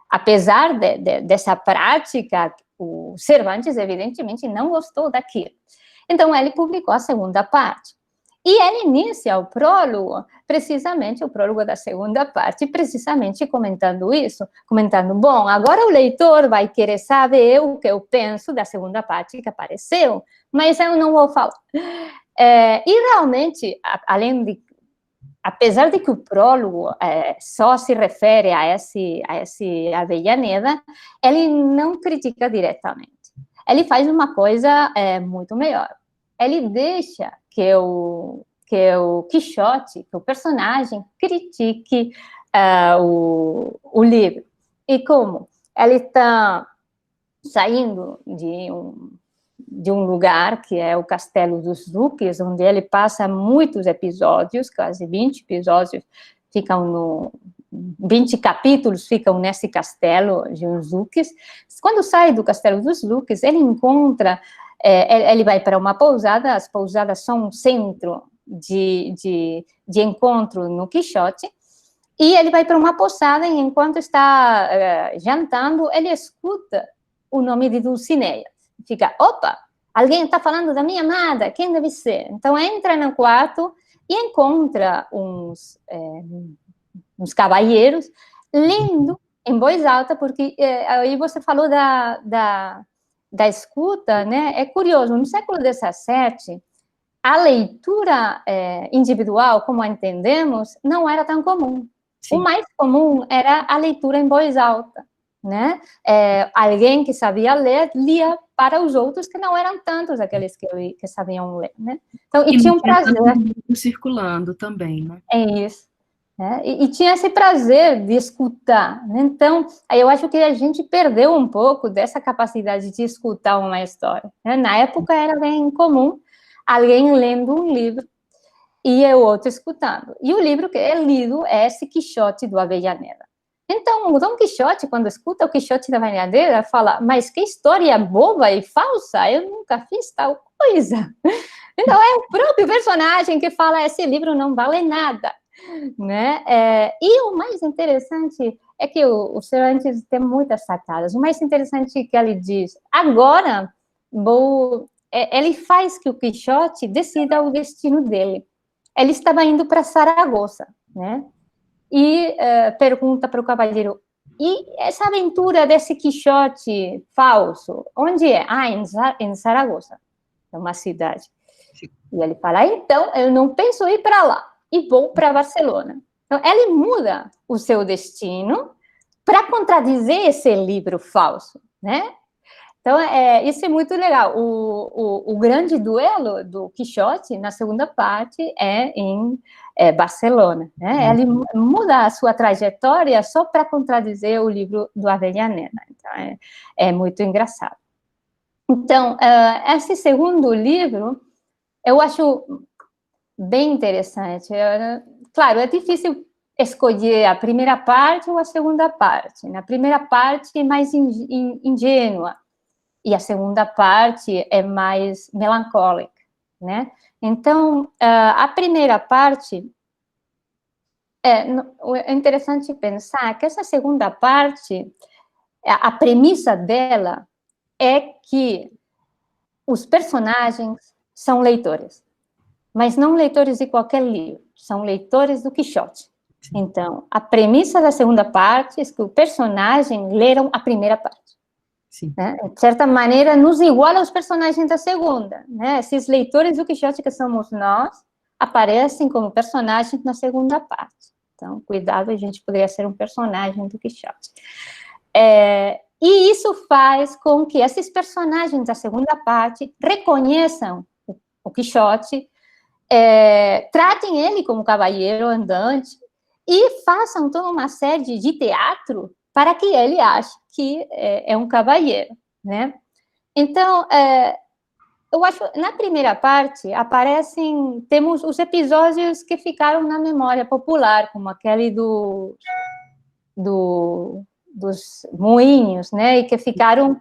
apesar dessa prática, o Cervantes, evidentemente, não gostou daquilo. Então, ele publicou a segunda parte. E ele inicia o prólogo, precisamente o prólogo da segunda parte, precisamente comentando isso, bom, agora o leitor vai querer saber o que eu penso da segunda parte que apareceu, mas eu não vou falar. E realmente, apesar de que o prólogo só se refere a esse Avellaneda, ele não critica diretamente. Ele faz uma coisa muito melhor. Ele deixa que o Quixote, que o personagem, critique o livro. E como? Ele está saindo de um lugar, que é o Castelo dos Duques, onde ele passa muitos episódios, quase 20 episódios, 20 capítulos ficam nesse castelo de os Duques. Quando sai do Castelo dos Duques, ele encontra, ele vai para uma pousada, as pousadas são um centro de encontro no Quixote, e ele vai para uma posada e, enquanto está jantando, ele escuta o nome de Dulcinea. Fica, opa, alguém está falando da minha amada, quem deve ser? Então, entra no quarto e encontra uns cavalheiros lendo em voz alta, porque aí você falou da escuta, né? É curioso, no século XVII, a leitura individual, como a entendemos, não era tão comum. Sim. O mais comum era a leitura em voz alta, né? Alguém que sabia ler, lia para os outros, que não eram tantos aqueles que sabiam ler, né? Então, e tinha um prazer. Circulando também, né? É isso. E tinha esse prazer de escutar, né? Então, eu acho que a gente perdeu um pouco dessa capacidade de escutar uma história, né? Na época era bem comum alguém lendo um livro e o outro escutando. E o livro que é lido é esse Quixote do Avellaneda. Então, o Dom Quixote, quando escuta o Quixote da Avellaneda, fala, mas que história boba e falsa, eu nunca fiz tal coisa. Então, é o próprio personagem que fala, esse livro não vale nada, né? E o mais interessante é que o Cervantes tem muitas sacadas. O mais interessante é que ele diz, agora ele faz que o Quixote decida o destino dele. Ele estava indo para Saragoça, né? E pergunta para o cavalheiro, e essa aventura desse Quixote falso, onde é? Ah, em Saragoça, é uma cidade. Sim. E ele fala, então, eu não penso ir para lá, e vou para Barcelona. Então, ele muda o seu destino para contradizer esse livro falso, né? Então, isso é muito legal. O grande duelo do Quixote, na segunda parte, é em Barcelona, né? Ele muda a sua trajetória só para contradizer o livro do Avellaneda. Então, é muito engraçado. Então, esse segundo livro, eu acho bem interessante. Claro, é difícil escolher a primeira parte ou a segunda parte. Na primeira parte é mais ingênua, e a segunda parte é mais melancólica, né? Então, a primeira parte, é interessante pensar que essa segunda parte, a premissa dela é que os personagens são leitores, mas não leitores de qualquer livro, são leitores do Quixote. Então, a premissa da segunda parte é que o personagem leram a primeira parte. Sim. Né? De certa maneira, nos iguala aos personagens da segunda, né? Esses leitores do Quixote que somos nós, aparecem como personagens na segunda parte. Então, cuidado, a gente poderia ser um personagem do Quixote. E isso faz com que esses personagens da segunda parte reconheçam o Quixote, tratem ele como cavalheiro andante e façam toda uma série de teatro para que ele ache que é um cavalheiro, né? Então, eu acho, na primeira parte, temos os episódios que ficaram na memória popular, como aquele dos moinhos, né? E que ficaram,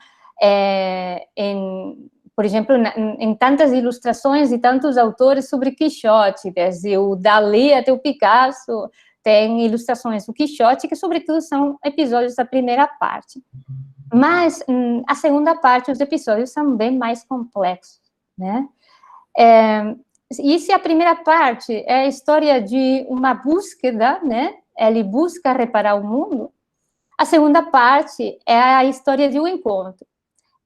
por exemplo, em tantas ilustrações e tantos autores sobre Quixote, desde o Dalí até o Picasso, tem ilustrações do Quixote, que, sobretudo, são episódios da primeira parte. Mas, a segunda parte, os episódios são bem mais complexos, né? E se a primeira parte é a história de uma búsqueda, né? Ele busca reparar o mundo, a segunda parte é a história de um encontro.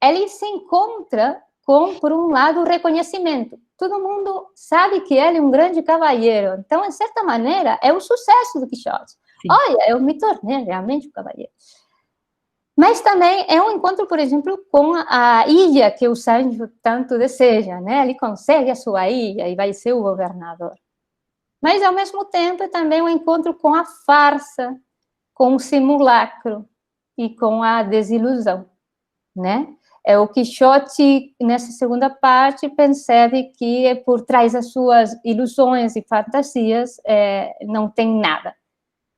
Ele se encontra com, por um lado, o reconhecimento. Todo mundo sabe que ele é um grande cavalheiro. Então, de certa maneira, é o sucesso do Quixote. Sim. Olha, eu me tornei realmente um cavalheiro. Mas também é um encontro, por exemplo, com a ilha que o Sancho tanto deseja, né? Ele consegue a sua ilha e vai ser o governador. Mas, ao mesmo tempo, é também um encontro com a farsa, com o simulacro e com a desilusão, né? O Quixote, nessa segunda parte, percebe que por trás das suas ilusões e fantasias não tem nada.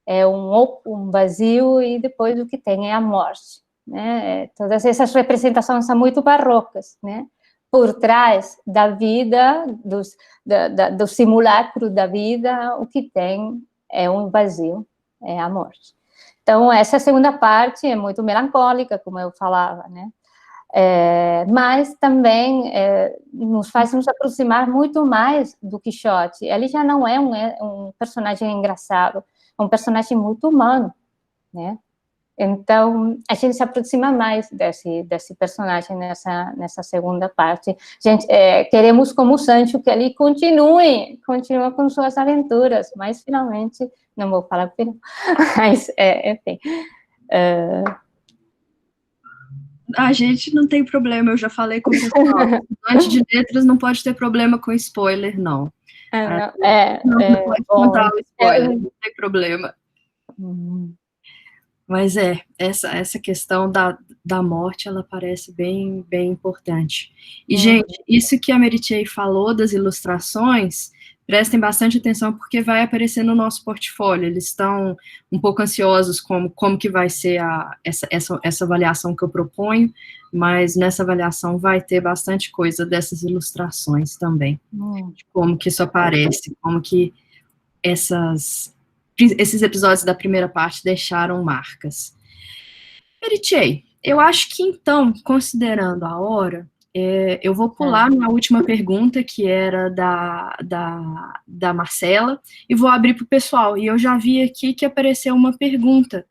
É um vazio, e depois o que tem é a morte, né? Todas essas representações são muito barrocas, né? por trás da vida, do simulacro da vida, o que tem é um vazio, é a morte. Então, essa segunda parte é muito melancólica, como eu falava, né? Mas também nos faz nos aproximar muito mais do Quixote. Ele já não é um personagem engraçado, é um personagem muito humano, né? Então, a gente se aproxima mais desse personagem nessa segunda parte. Gente, queremos, como Sancho, que ele continue com suas aventuras, mas finalmente, não vou falar o final, mas, enfim... A gente não tem problema, eu já falei com o pessoal. Estudante de letras não pode ter problema com spoiler, não. Não pode contar o spoiler, não tem problema. Mas essa questão da morte, ela parece bem, bem importante. E, gente, isso que a Meritxell falou das ilustrações, prestem bastante atenção, porque vai aparecer no nosso portfólio. Eles estão um pouco ansiosos como que vai ser essa avaliação que eu proponho, mas nessa avaliação vai ter bastante coisa dessas ilustrações também. De como que isso aparece, como que esses episódios da primeira parte deixaram marcas. Meritxell, eu acho que então, considerando a hora, eu vou pular na última pergunta, que era da Marcela, e vou abrir para o pessoal. E eu já vi aqui que apareceu uma pergunta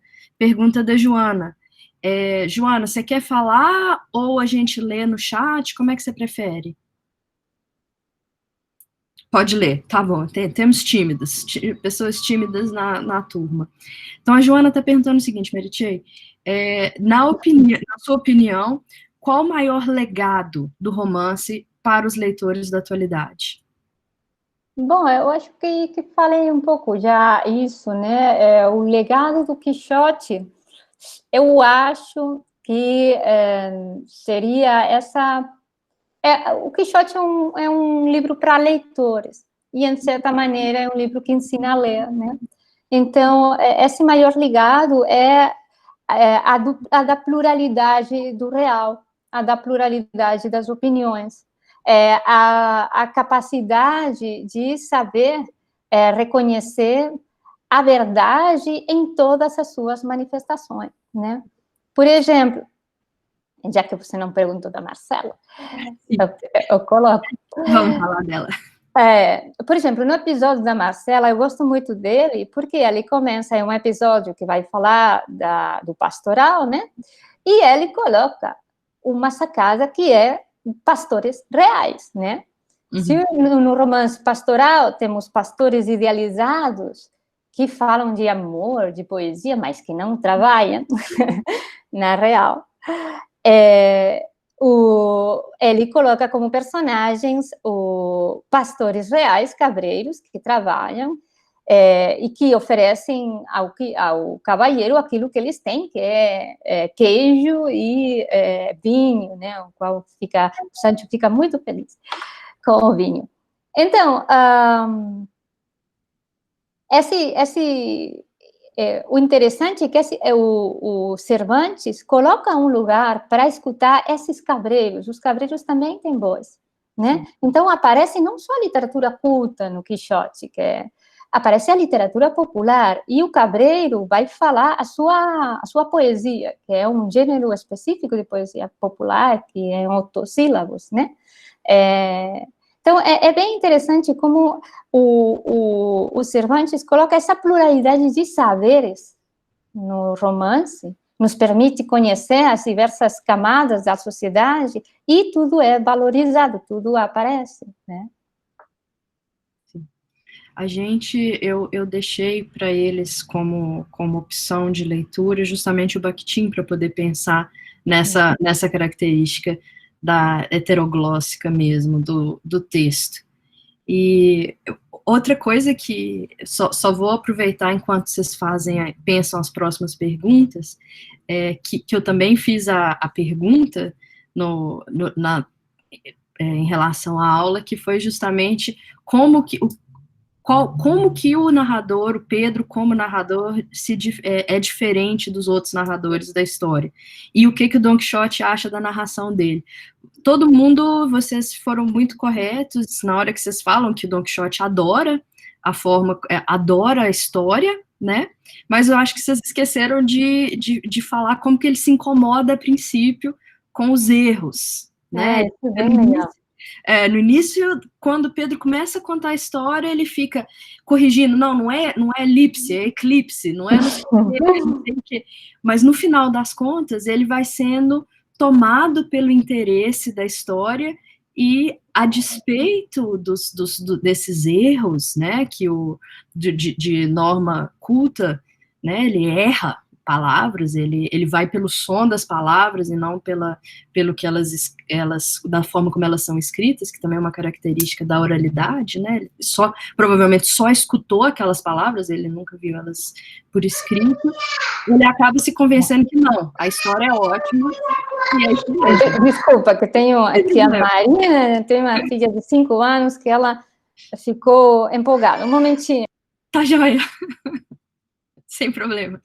da Joana. Joana, você quer falar ou a gente lê no chat? Como é que você prefere? Pode ler, tá bom. Temos tímidas, pessoas tímidas na turma. Então, a Joana está perguntando o seguinte, Meritxell, na sua opinião, qual o maior legado do romance para os leitores da atualidade? Bom, eu acho que falei um pouco já isso, né? O legado do Quixote, eu acho que seria essa... o Quixote é um livro para leitores, e, de certa maneira, é um livro que ensina a ler, né? Então, esse maior legado é a da pluralidade do real, a da pluralidade das opiniões, a capacidade de saber reconhecer a verdade em todas as suas manifestações, né? Por exemplo, já que você não perguntou da Marcela, eu coloco. Vamos falar dela. Por exemplo, no episódio da Marcela, eu gosto muito dele, porque ele começa em um episódio que vai falar do pastoral, né? E ele coloca uma sacada que é pastores reais, né? Se no romance pastoral temos pastores idealizados que falam de amor, de poesia, mas que não trabalham na real, ele coloca como personagens pastores reais, cabreiros, que trabalham e que oferecem ao cavalheiro aquilo que eles têm, que é queijo e vinho, né? O qual o Sancho fica muito feliz com o vinho. Então, o interessante é que o Cervantes coloca um lugar para escutar esses cabreiros. Os cabreiros também têm voz, né? Então, aparece não só a literatura culta no Quixote, aparece a literatura popular, e o cabreiro vai falar a sua poesia, que é um gênero específico de poesia popular, que é otossílabos, né? Então, é bem interessante como o Cervantes coloca essa pluralidade de saberes no romance, nos permite conhecer as diversas camadas da sociedade, e tudo é valorizado, tudo aparece, né? Eu deixei para eles como opção de leitura justamente o Bakhtin, para poder pensar nessa característica da heteroglóssica mesmo, do texto. E outra coisa que só vou aproveitar enquanto vocês pensam as próximas perguntas, que eu também fiz a pergunta em relação à aula, que foi justamente como que como que o narrador, o Pedro como narrador, é diferente dos outros narradores da história. E o que o Don Quixote acha da narração dele. Todo mundo, vocês foram muito corretos na hora que vocês falam que o Don Quixote adora adora a história, né? Mas eu acho que vocês esqueceram de falar como que ele se incomoda a princípio com os erros, né? Isso é bem legal. No início, quando Pedro começa a contar a história, ele fica corrigindo, não é elipse, é eclipse, não é não sei o quê. Mas no final das contas, ele vai sendo tomado pelo interesse da história e, a despeito desses erros, né, que de norma culta, né, ele erra palavras, ele vai pelo som das palavras e não pelo que elas, da forma como elas são escritas, que também é uma característica da oralidade, né, ele provavelmente só escutou aquelas palavras, ele nunca viu elas por escrito, ele acaba se convencendo que não, a história é ótima, e é isso mesmo. Desculpa, que tenho aqui a Marina, tem uma filha de 5 anos que ela ficou empolgada. Um momentinho. Tá joia. Sem problema.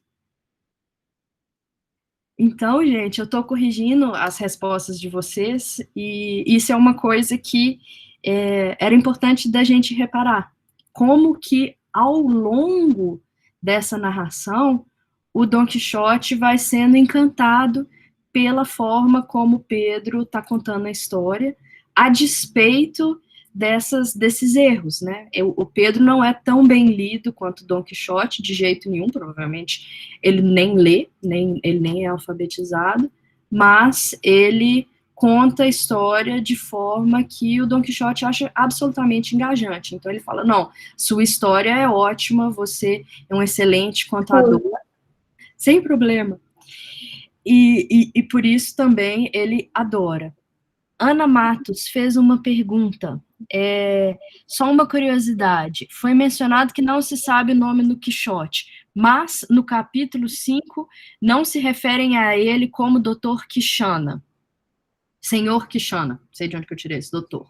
Então, gente, eu estou corrigindo as respostas de vocês, e isso é uma coisa que era importante da gente reparar. Como que, ao longo dessa narração, o Don Quixote vai sendo encantado pela forma como Pedro está contando a história, a despeito desses erros, né? O Pedro não é tão bem lido quanto Don Quixote, de jeito nenhum, provavelmente ele nem lê, ele nem é alfabetizado, mas ele conta a história de forma que o Don Quixote acha absolutamente engajante. Então ele fala, não, sua história é ótima, você é um excelente contador, sem problema. E por isso também ele adora. Ana Matos fez uma pergunta, só uma curiosidade, foi mencionado que não se sabe o nome do Quixote, mas no capítulo 5 não se referem a ele como Dr. Quixana, Senhor Quixana, não sei de onde que eu tirei esse doutor.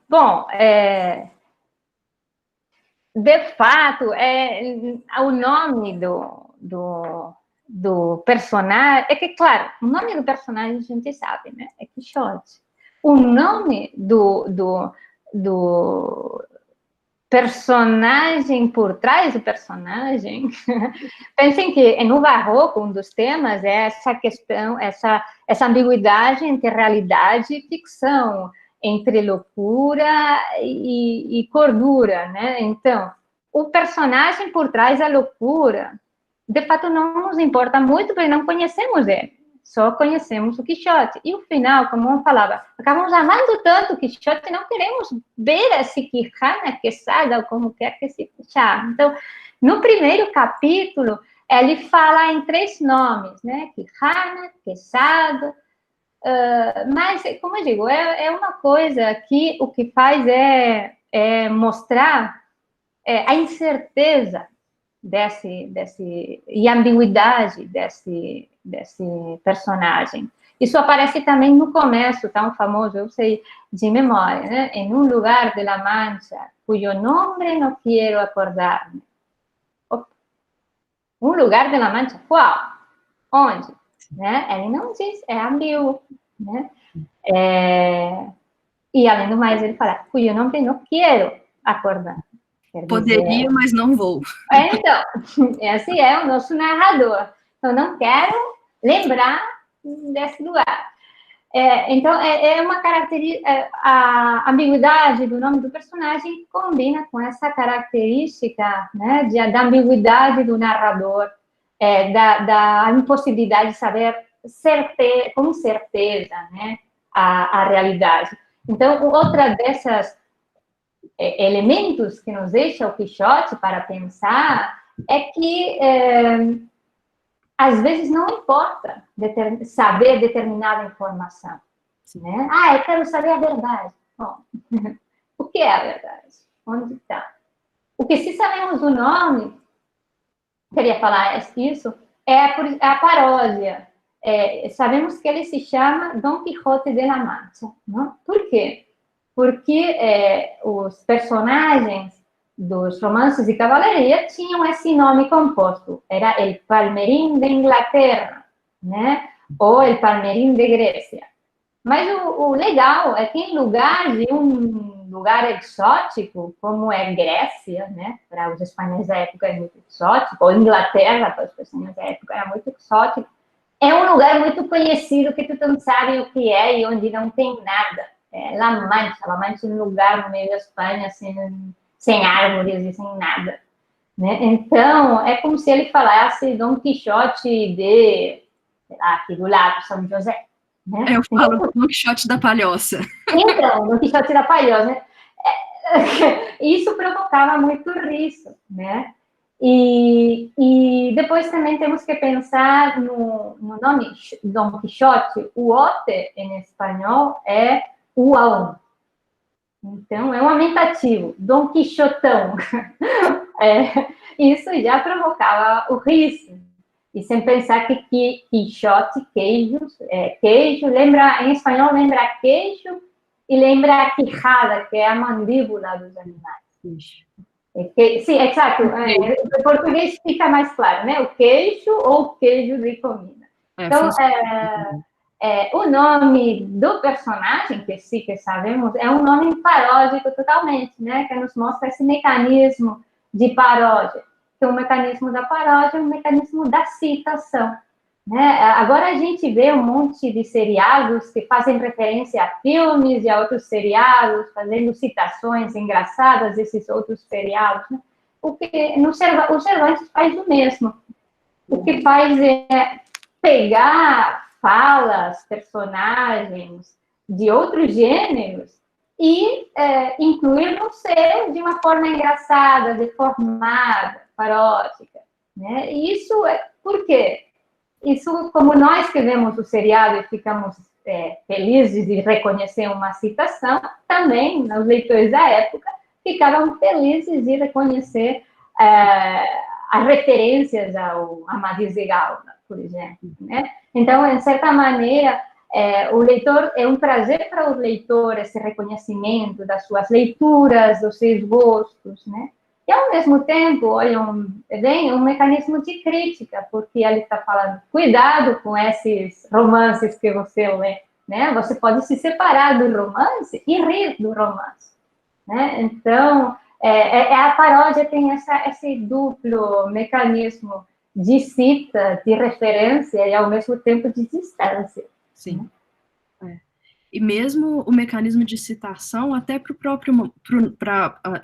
Bom, de fato, o nome do personagem, é que, claro, o nome do personagem a gente sabe, né? É Quixote. O nome do personagem por trás do personagem, pensem que no Barroco um dos temas é essa questão, essa ambiguidade entre realidade e ficção, entre loucura e cordura, né? Então, o personagem por trás da loucura, de fato, não nos importa muito, porque não conhecemos ele. Só conhecemos o Quixote. E o final, como eu falava, acabamos amando tanto o Quixote, não queremos ver esse Quijana, Quesada, ou como quer que se chame. Então, no primeiro capítulo, ele fala em 3 nomes, né? Quijana, Quesada. Mas, como eu digo, é uma coisa que o que faz é mostrar a incerteza e a ambiguidade desse personagem. Isso aparece também no começo, tão famoso, eu sei de memória, né? Em um lugar de La Mancha, cujo nome não quero acordar-me. Um lugar de La Mancha, qual? Onde? Né? Ele não diz, é ambíguo, né? E, além do mais, ele fala, cujo nome não quero acordar. Poderia, mas não vou. Então, esse é o nosso narrador. Eu não quero lembrar desse lugar. Então, é uma característica, a ambiguidade do nome do personagem combina com essa característica, né, da ambiguidade do narrador, da impossibilidade de saber com certeza, né, a realidade. Então, outra dessas elementos que nos deixa o Quixote para pensar é que às vezes não importa saber determinada informação, né? Eu quero saber a verdade. Bom, o que é a verdade? Onde está? O que, se sabemos o nome, queria falar isso, é a paródia. Sabemos que ele se chama Don Quixote de la Mancha, não? Por quê? porque os personagens dos romances de cavalaria tinham esse nome composto. Era el Palmerín de Inglaterra, né? Ou el Palmerín de Grécia. Mas o legal é que em lugar de um lugar exótico, como é Grécia, né? Para os espanhóis da época é muito exótico, ou Inglaterra, para os espanhóis da época era muito exótico, é um lugar muito conhecido que tu não sabe o que é e onde não tem nada. É La Mancha é um lugar no meio da Espanha, assim, sem árvores e sem nada. Né? Então, é como se ele falasse Dom Quixote de, sei lá, aqui do lado, São José. Né? Eu falo do Dom Quixote da Palhoça. Então, Dom Quixote da Palhoça, né? Isso provocava muito riso, né? E depois também temos que pensar no nome Dom Quixote. O ote, em espanhol, é uau. Então, é um aumentativo. Dom Quixotão. Isso já provocava o riso. E sem pensar que Quixote, queijo, lembra, em espanhol, lembra queijo e lembra a quijada, que é a mandíbula dos animais. Sim, exato. Em português fica mais claro, né? O queijo ou queijo de comida. Então, o nome do personagem, que sim, que sabemos, é um nome paródico totalmente, né? Que nos mostra esse mecanismo de paródia. Que o mecanismo da paródia é um mecanismo da citação. Né? Agora a gente vê um monte de seriados que fazem referência a filmes e a outros seriados, fazendo citações engraçadas desses outros seriados. Né? O Cervantes faz o mesmo. O que faz é pegar falas, personagens de outros gêneros e incluir no seu de uma forma engraçada, deformada, paródica. Né? E isso por quê? Isso, como nós que vemos o seriado e ficamos felizes de reconhecer uma citação, também os leitores da época ficavam felizes de reconhecer as referências ao Amadís de Gaula, por exemplo. Né? Então, em certa maneira, o leitor, é um prazer para o leitor esse reconhecimento das suas leituras, dos seus gostos, né? E, ao mesmo tempo, olha, um mecanismo de crítica, porque ele está falando, cuidado com esses romances que você lê, né? Você pode se separar do romance e rir do romance, né? Então, a paródia tem esse duplo mecanismo de cita, de referência e, ao mesmo tempo, de distância. Sim. Né? E mesmo o mecanismo de citação, até para o próprio,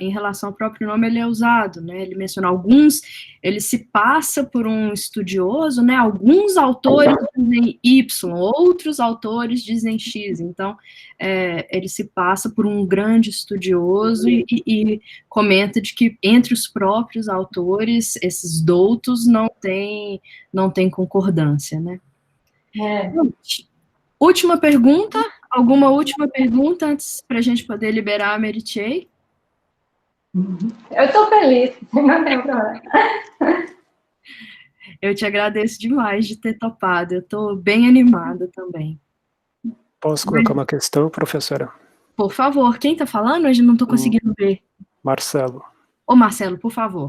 em relação ao próprio nome, ele é usado, né? Ele menciona alguns, ele se passa por um estudioso, né? Alguns autores dizem Y, outros autores dizem X, então ele se passa por um grande estudioso e comenta de que entre os próprios autores, esses doutos não tem concordância, né? Última pergunta. Alguma última pergunta antes para a gente poder liberar a Mary Chey? Eu estou feliz, não tem problema. Eu te agradeço demais de ter topado, eu estou bem animada também. Posso colocar uma questão, professora? Por favor, quem está falando? Eu não estou conseguindo ver. Marcelo. Ô, Marcelo, por favor.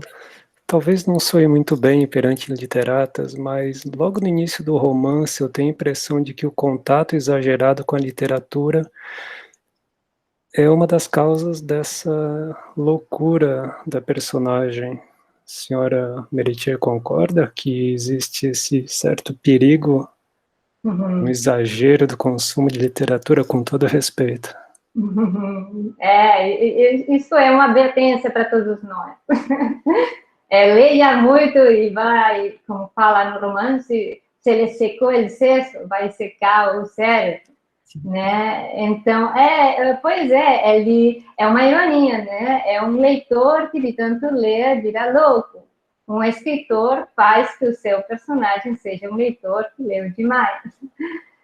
Talvez não soe muito bem perante literatas, mas logo no início do romance eu tenho a impressão de que o contato exagerado com a literatura é uma das causas dessa loucura da personagem. A senhora Meritier concorda que existe esse certo perigo, um exagero do consumo de literatura, com todo respeito? Isso é uma advertência para todos nós. Leia muito e vai, como fala no romance, se ele secou o cesto, vai secar o cérebro, né? Então, pois ele é uma ironia, né? É um leitor que de tanto ler vira louco. Um escritor faz que o seu personagem seja um leitor que leu demais.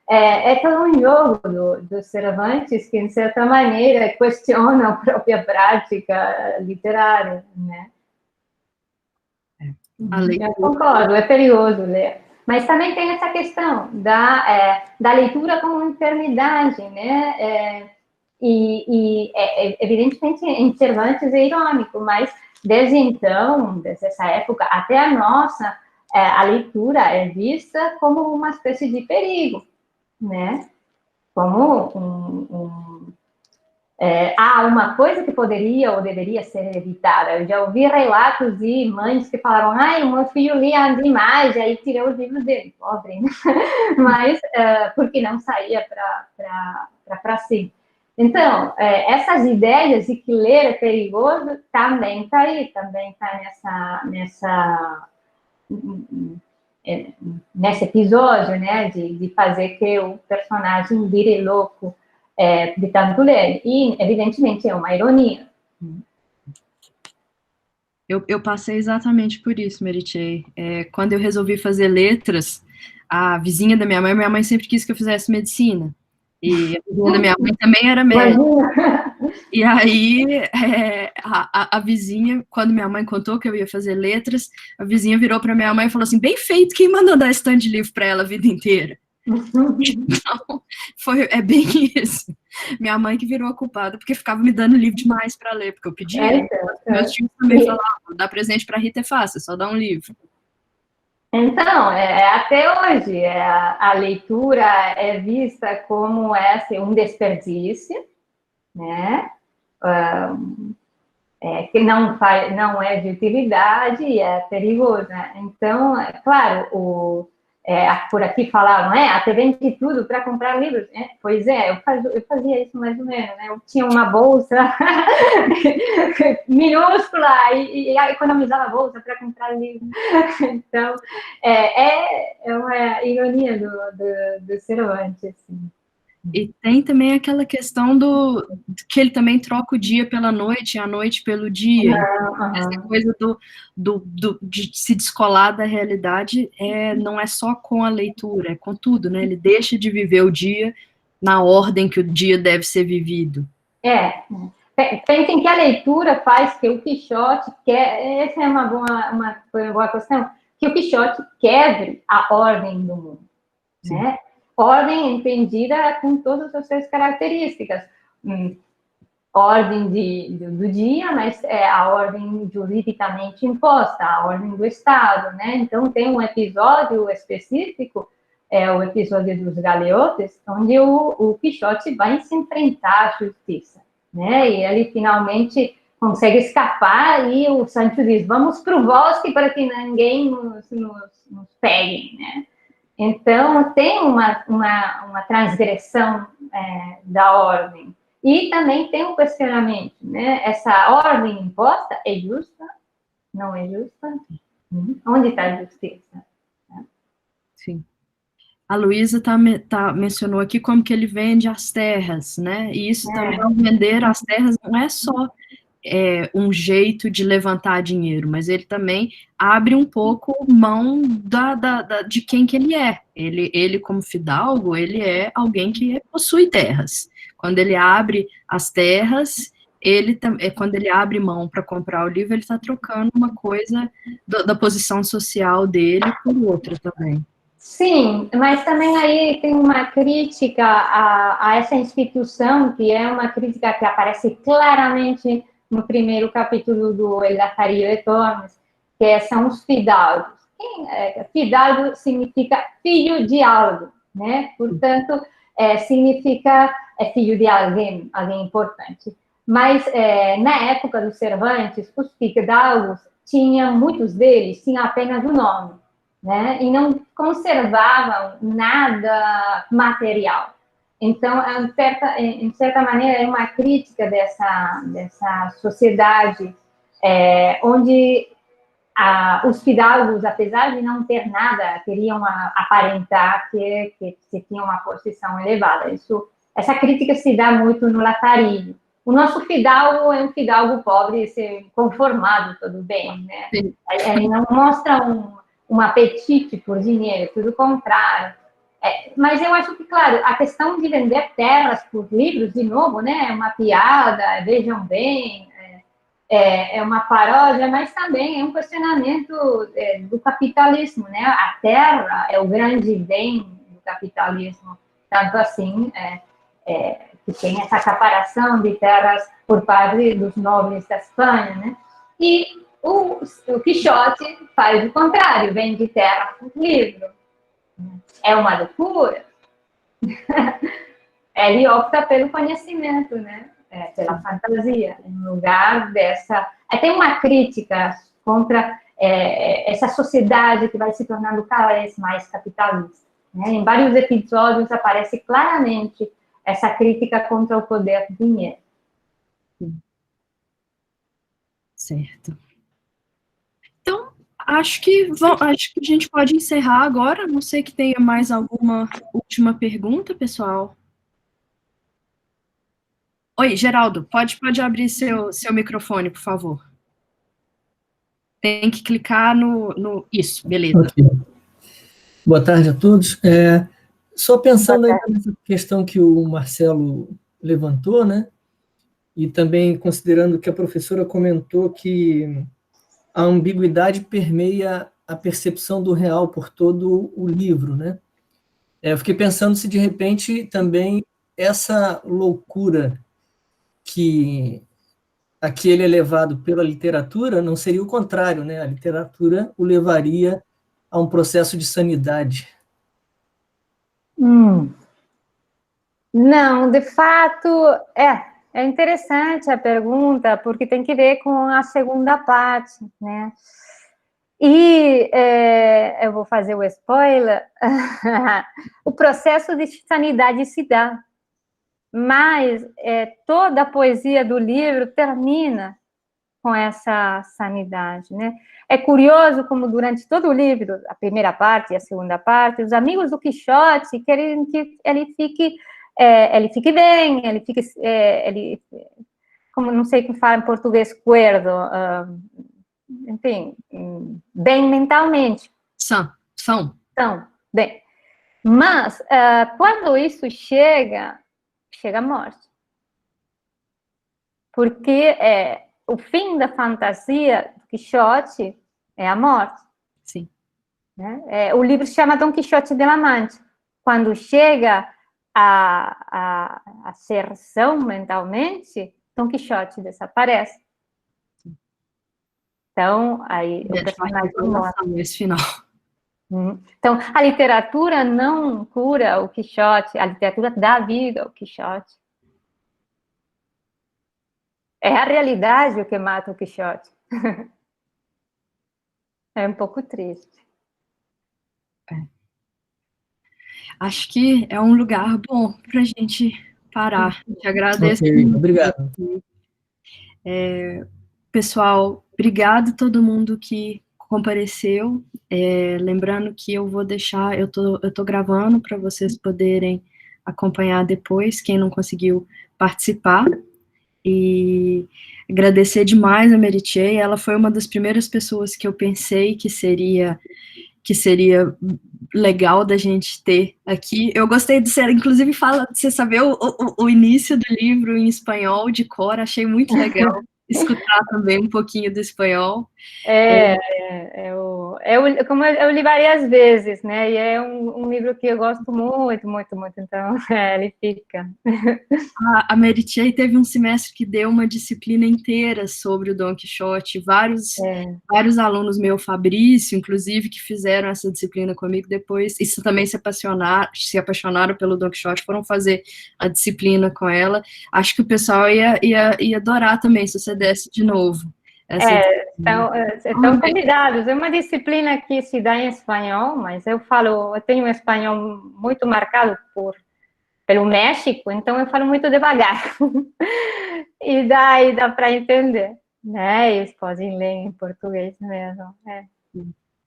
É todo um jogo do Cervantes que, de certa maneira, questiona a própria prática literária, né? Eu concordo, é perigoso ler. Mas também tem essa questão da leitura como enfermidade, né? Evidentemente, em Cervantes é irônico, mas desde então, desde essa época até a nossa, a leitura é vista como uma espécie de perigo, né? Como há uma coisa que poderia ou deveria ser evitada. Eu já ouvi relatos de mães que falaram, ai, o meu filho lia demais, e aí tirei os livros dele, pobre, né? Mas porque não saía para cima. Então, essas ideias de que ler é perigoso também está aí, também está nesse episódio, né, de fazer que o personagem vire louco de tanto ler. E, evidentemente, é uma ironia. Eu passei exatamente por isso, Meritxell. Quando eu resolvi fazer letras, a vizinha da minha mãe sempre quis que eu fizesse medicina. E a vizinha da minha mãe também era médica. E aí, a vizinha, quando minha mãe contou que eu ia fazer letras, a vizinha virou para minha mãe e falou assim, bem feito, quem mandou dar esse tanto de livro para ela a vida inteira? Então, é bem isso. Minha mãe que virou a culpada, porque ficava me dando livro demais para ler, porque eu pedia. Meus tios também falavam, dar presente para Rita é fácil, só dar um livro. Então, até hoje, a leitura é vista como um desperdício, né? Que não é de utilidade e é perigoso. Né? Então, claro, por aqui falavam, até vende tudo para comprar livros. Pois eu fazia isso mais ou menos. Né? Eu tinha uma bolsa minúscula e economizava a bolsa para comprar livros. Então, é uma ironia do Cervantes, assim. E tem também aquela questão que ele também troca o dia pela noite e a noite pelo dia. Essa coisa de se descolar da realidade não é só com a leitura, é com tudo, né? Ele deixa de viver o dia na ordem que o dia deve ser vivido. Pensem que a leitura faz que o Quixote essa é uma boa questão, que o Quixote quebre a ordem do mundo, né? Ordem entendida com todas as suas características. Ordem do dia, mas a ordem juridicamente imposta, a ordem do Estado, né? Então, tem um episódio específico, o episódio dos galeotes, onde o Quixote vai se enfrentar à justiça, né? E ele finalmente consegue escapar e o Sancho diz, vamos para o bosque para que ninguém nos pegue, né? Então, tem uma transgressão da ordem. E também tem um questionamento, né? Essa ordem imposta é justa? Não é justa? Onde está a justiça? Sim. A Luísa mencionou aqui como que ele vende as terras, né? E isso também, ao vender as terras, não é só um jeito de levantar dinheiro, mas ele também abre um pouco mão de quem que ele é. Ele, como fidalgo, ele é alguém que possui terras. Quando ele abre as terras, quando ele abre mão para comprar o livro, ele está trocando uma coisa da posição social dele por outra também. Sim, mas também aí tem uma crítica a essa instituição, que é uma crítica que aparece claramente no primeiro capítulo do El Lazarillo de Tormes, que são os fidalgos. Fidalgo significa filho de algo, né? Portanto, significa filho de alguém importante. Mas, na época dos Cervantes, os fidalgos muitos deles tinham apenas o nome, né? E não conservavam nada material. Então, em certa maneira, é uma crítica dessa sociedade onde os fidalgos, apesar de não ter nada, queriam aparentar que tinham uma posição elevada. Essa crítica se dá muito no Lazarillo. O nosso fidalgo é um fidalgo pobre, conformado, tudo bem, né? Ele não mostra um apetite por dinheiro, tudo contrário. Mas eu acho que, claro, a questão de vender terras por livros, de novo, né, é uma piada, vejam bem, é uma paródia, mas também é um questionamento do capitalismo, né? A terra é o grande bem do capitalismo, tanto assim que tem essa acaparação de terras por parte dos nobres da Espanha, né? E o Quixote faz o contrário, vende terra por livro. É uma loucura. Ele opta pelo conhecimento, né? Pela fantasia, em lugar dessa... Tem uma crítica contra essa sociedade que vai se tornando cada vez mais capitalista. Né? Em vários episódios aparece claramente essa crítica contra o poder do dinheiro. Certo. Então, acho que a gente pode encerrar agora. Não sei que tenha mais alguma última pergunta, pessoal. Oi, Geraldo, pode abrir seu microfone, por favor. Tem que clicar no... Isso, beleza. Okay. Boa tarde a todos. Só pensando aí nessa questão que o Marcelo levantou, né? E também considerando que a professora comentou que a ambiguidade permeia a percepção do real por todo o livro, né? Eu fiquei pensando se, de repente, também essa loucura que aqui ele é levado pela literatura não seria o contrário, né? A literatura o levaria a um processo de sanidade. Não, de fato, é interessante a pergunta, porque tem que ver com a segunda parte, né? E eu vou fazer o spoiler, o processo de sanidade se dá, mas toda a poesia do livro termina com essa sanidade, né? É curioso como durante todo o livro, a primeira parte e a segunda parte, os amigos do Quixote querem que ele fique bem, como não sei como fala em português, cuerdo, enfim, bem mentalmente. São. Então, bem. Mas, quando isso chega a morte. Porque o fim da fantasia do Quixote é a morte. Sim. Né? O livro se chama Dom Quixote de la Mancha. Quando chega a acerção mentalmente, Dom Quixote desaparece. Então, aí o personagem morre. Esse final. Então, a literatura não cura o Quixote, a literatura dá vida ao Quixote. É a realidade o que mata o Quixote. É um pouco triste. Acho que é um lugar bom para a gente parar. Te agradeço. Okay, obrigado. Pessoal, obrigado a todo mundo que compareceu. Lembrando que eu vou deixar, eu tô gravando para vocês poderem acompanhar depois, quem não conseguiu participar. E agradecer demais a Meritxell, ela foi uma das primeiras pessoas que eu pensei que seria legal da gente ter aqui. Eu gostei de ser, inclusive, de você saber o início do livro em espanhol, de cor, achei muito legal escutar também um pouquinho do espanhol. Como eu li várias vezes, né? E é um livro que eu gosto muito, muito, muito. Então, ele fica. A Meritxell teve um semestre que deu uma disciplina inteira sobre o Dom Quixote. Vários alunos meu, Fabrício, inclusive, que fizeram essa disciplina comigo depois, isso também se apaixonaram pelo Dom Quixote, foram fazer a disciplina com ela. Acho que o pessoal ia adorar também, se você desse de novo. Estão convidados. É uma disciplina que se dá em espanhol, mas eu tenho um espanhol muito marcado pelo México, então eu falo muito devagar. E daí dá para entender, né? Eles podem ler em português mesmo.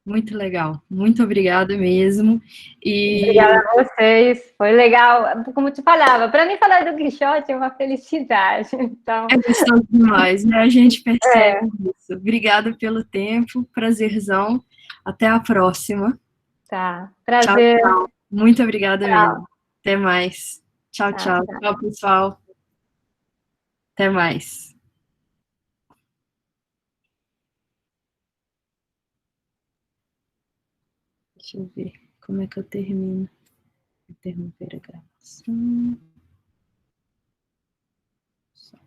Muito legal, muito obrigada mesmo. Obrigada a vocês, foi legal. Como te falava, para mim falar do Quixote é uma felicidade. Então... É gostoso demais, né? A gente percebe isso. Obrigada pelo tempo, prazerzão. Até a próxima. Tá, prazer. Tchau. Muito obrigada mesmo. Até mais. Tchau. Tchau, pessoal. Até mais. Deixa eu ver como é que eu termino. Interromper a gravação.